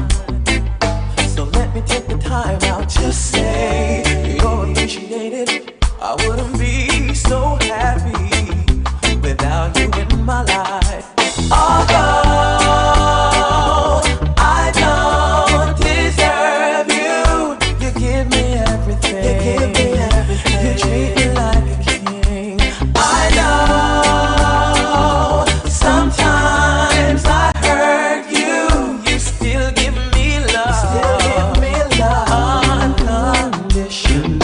So let me take the time out to say you're appreciated. I wouldn't be so happy without you in my life. Although I don't deserve you, you give me everything. You give me everything. You treat me like a king. I know sometimes I hurt you. You still give me love. Still give me love unconditionally.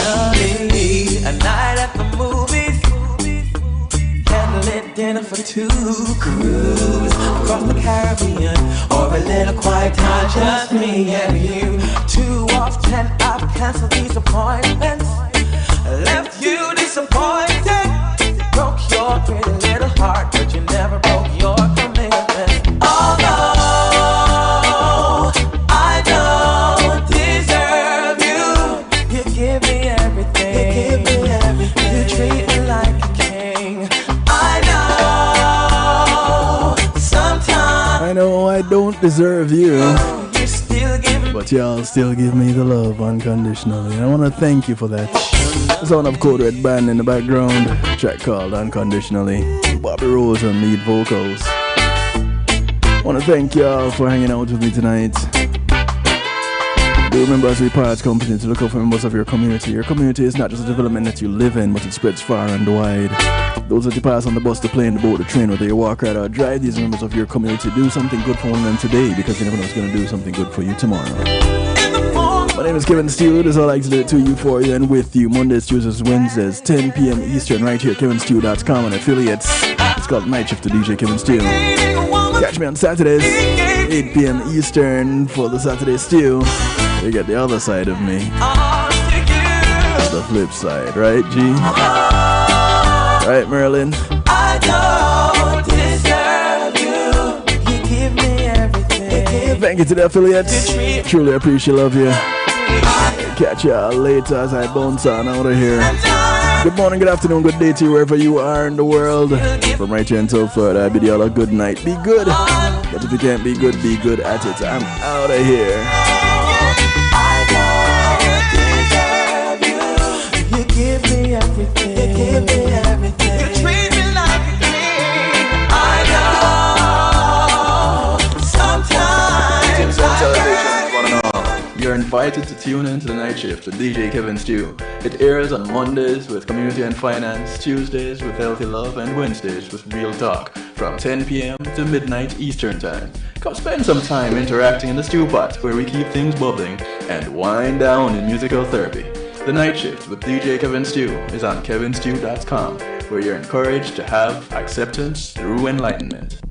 A night at the movies, candlelit dinner for two, cruise across the Caribbean, or a little quiet time, just me and you. Too often I've canceled these appointments, left you disappointed, broke your pretty little heart, but you never broke your commitment. Although I don't deserve you, you give me everything. You give me everything. You treat me like a king. I know sometimes I know I don't deserve you, you still give me. but y'all still give me the love unconditionally. And I want to thank you for that. The sound of Code Red Band in the background, a track called Unconditionally. Bobby Rose on lead vocals. I want to thank y'all for hanging out with me tonight. Do remember, as we part company, to look out for members of your community. Your community is not just a development that you live in, but it spreads far and wide. Those that you pass on the bus, the plane, the boat, the train, whether you walk, ride, or drive, these members of your community. Do something good for one of them today, because you never know what's going to do something good for you tomorrow. My name is Kevin Stew. This is all I like to do it to you, for you, and with you. Mondays, Tuesdays, Wednesdays, 10 p.m. Eastern, right here at kevinstew.com and affiliates. It's called Night Shift to DJ Kevin Stew. Catch me on Saturdays, 8 p.m. Eastern for the Saturday Stew. You get the other side of me. The flip side, right, G? Right, Marilyn? I don't deserve you. You give me everything. Thank you to the affiliates. Truly appreciate love you. Catch y'all later as I bounce on out of here. Good morning, good afternoon, good day to you wherever you are in the world. From right here until further, I bid y'all a good night. Be good. But if you can't be good at it. I'm out of here. You give me everything. You give me everything. You treat me like a king. I know sometimes You're invited to tune into the Night Shift with DJ Kevin Stew. It airs on Mondays with Community and Finance, Tuesdays with Healthy Love, and Wednesdays with Real Talk. from 10 p.m. to midnight Eastern Time. Come spend some time interacting in the stew pot where we keep things bubbling and wind down in musical therapy. The Night Shift with DJ Kevin Stew is on kevinstew.com, where you're encouraged to have acceptance through enlightenment.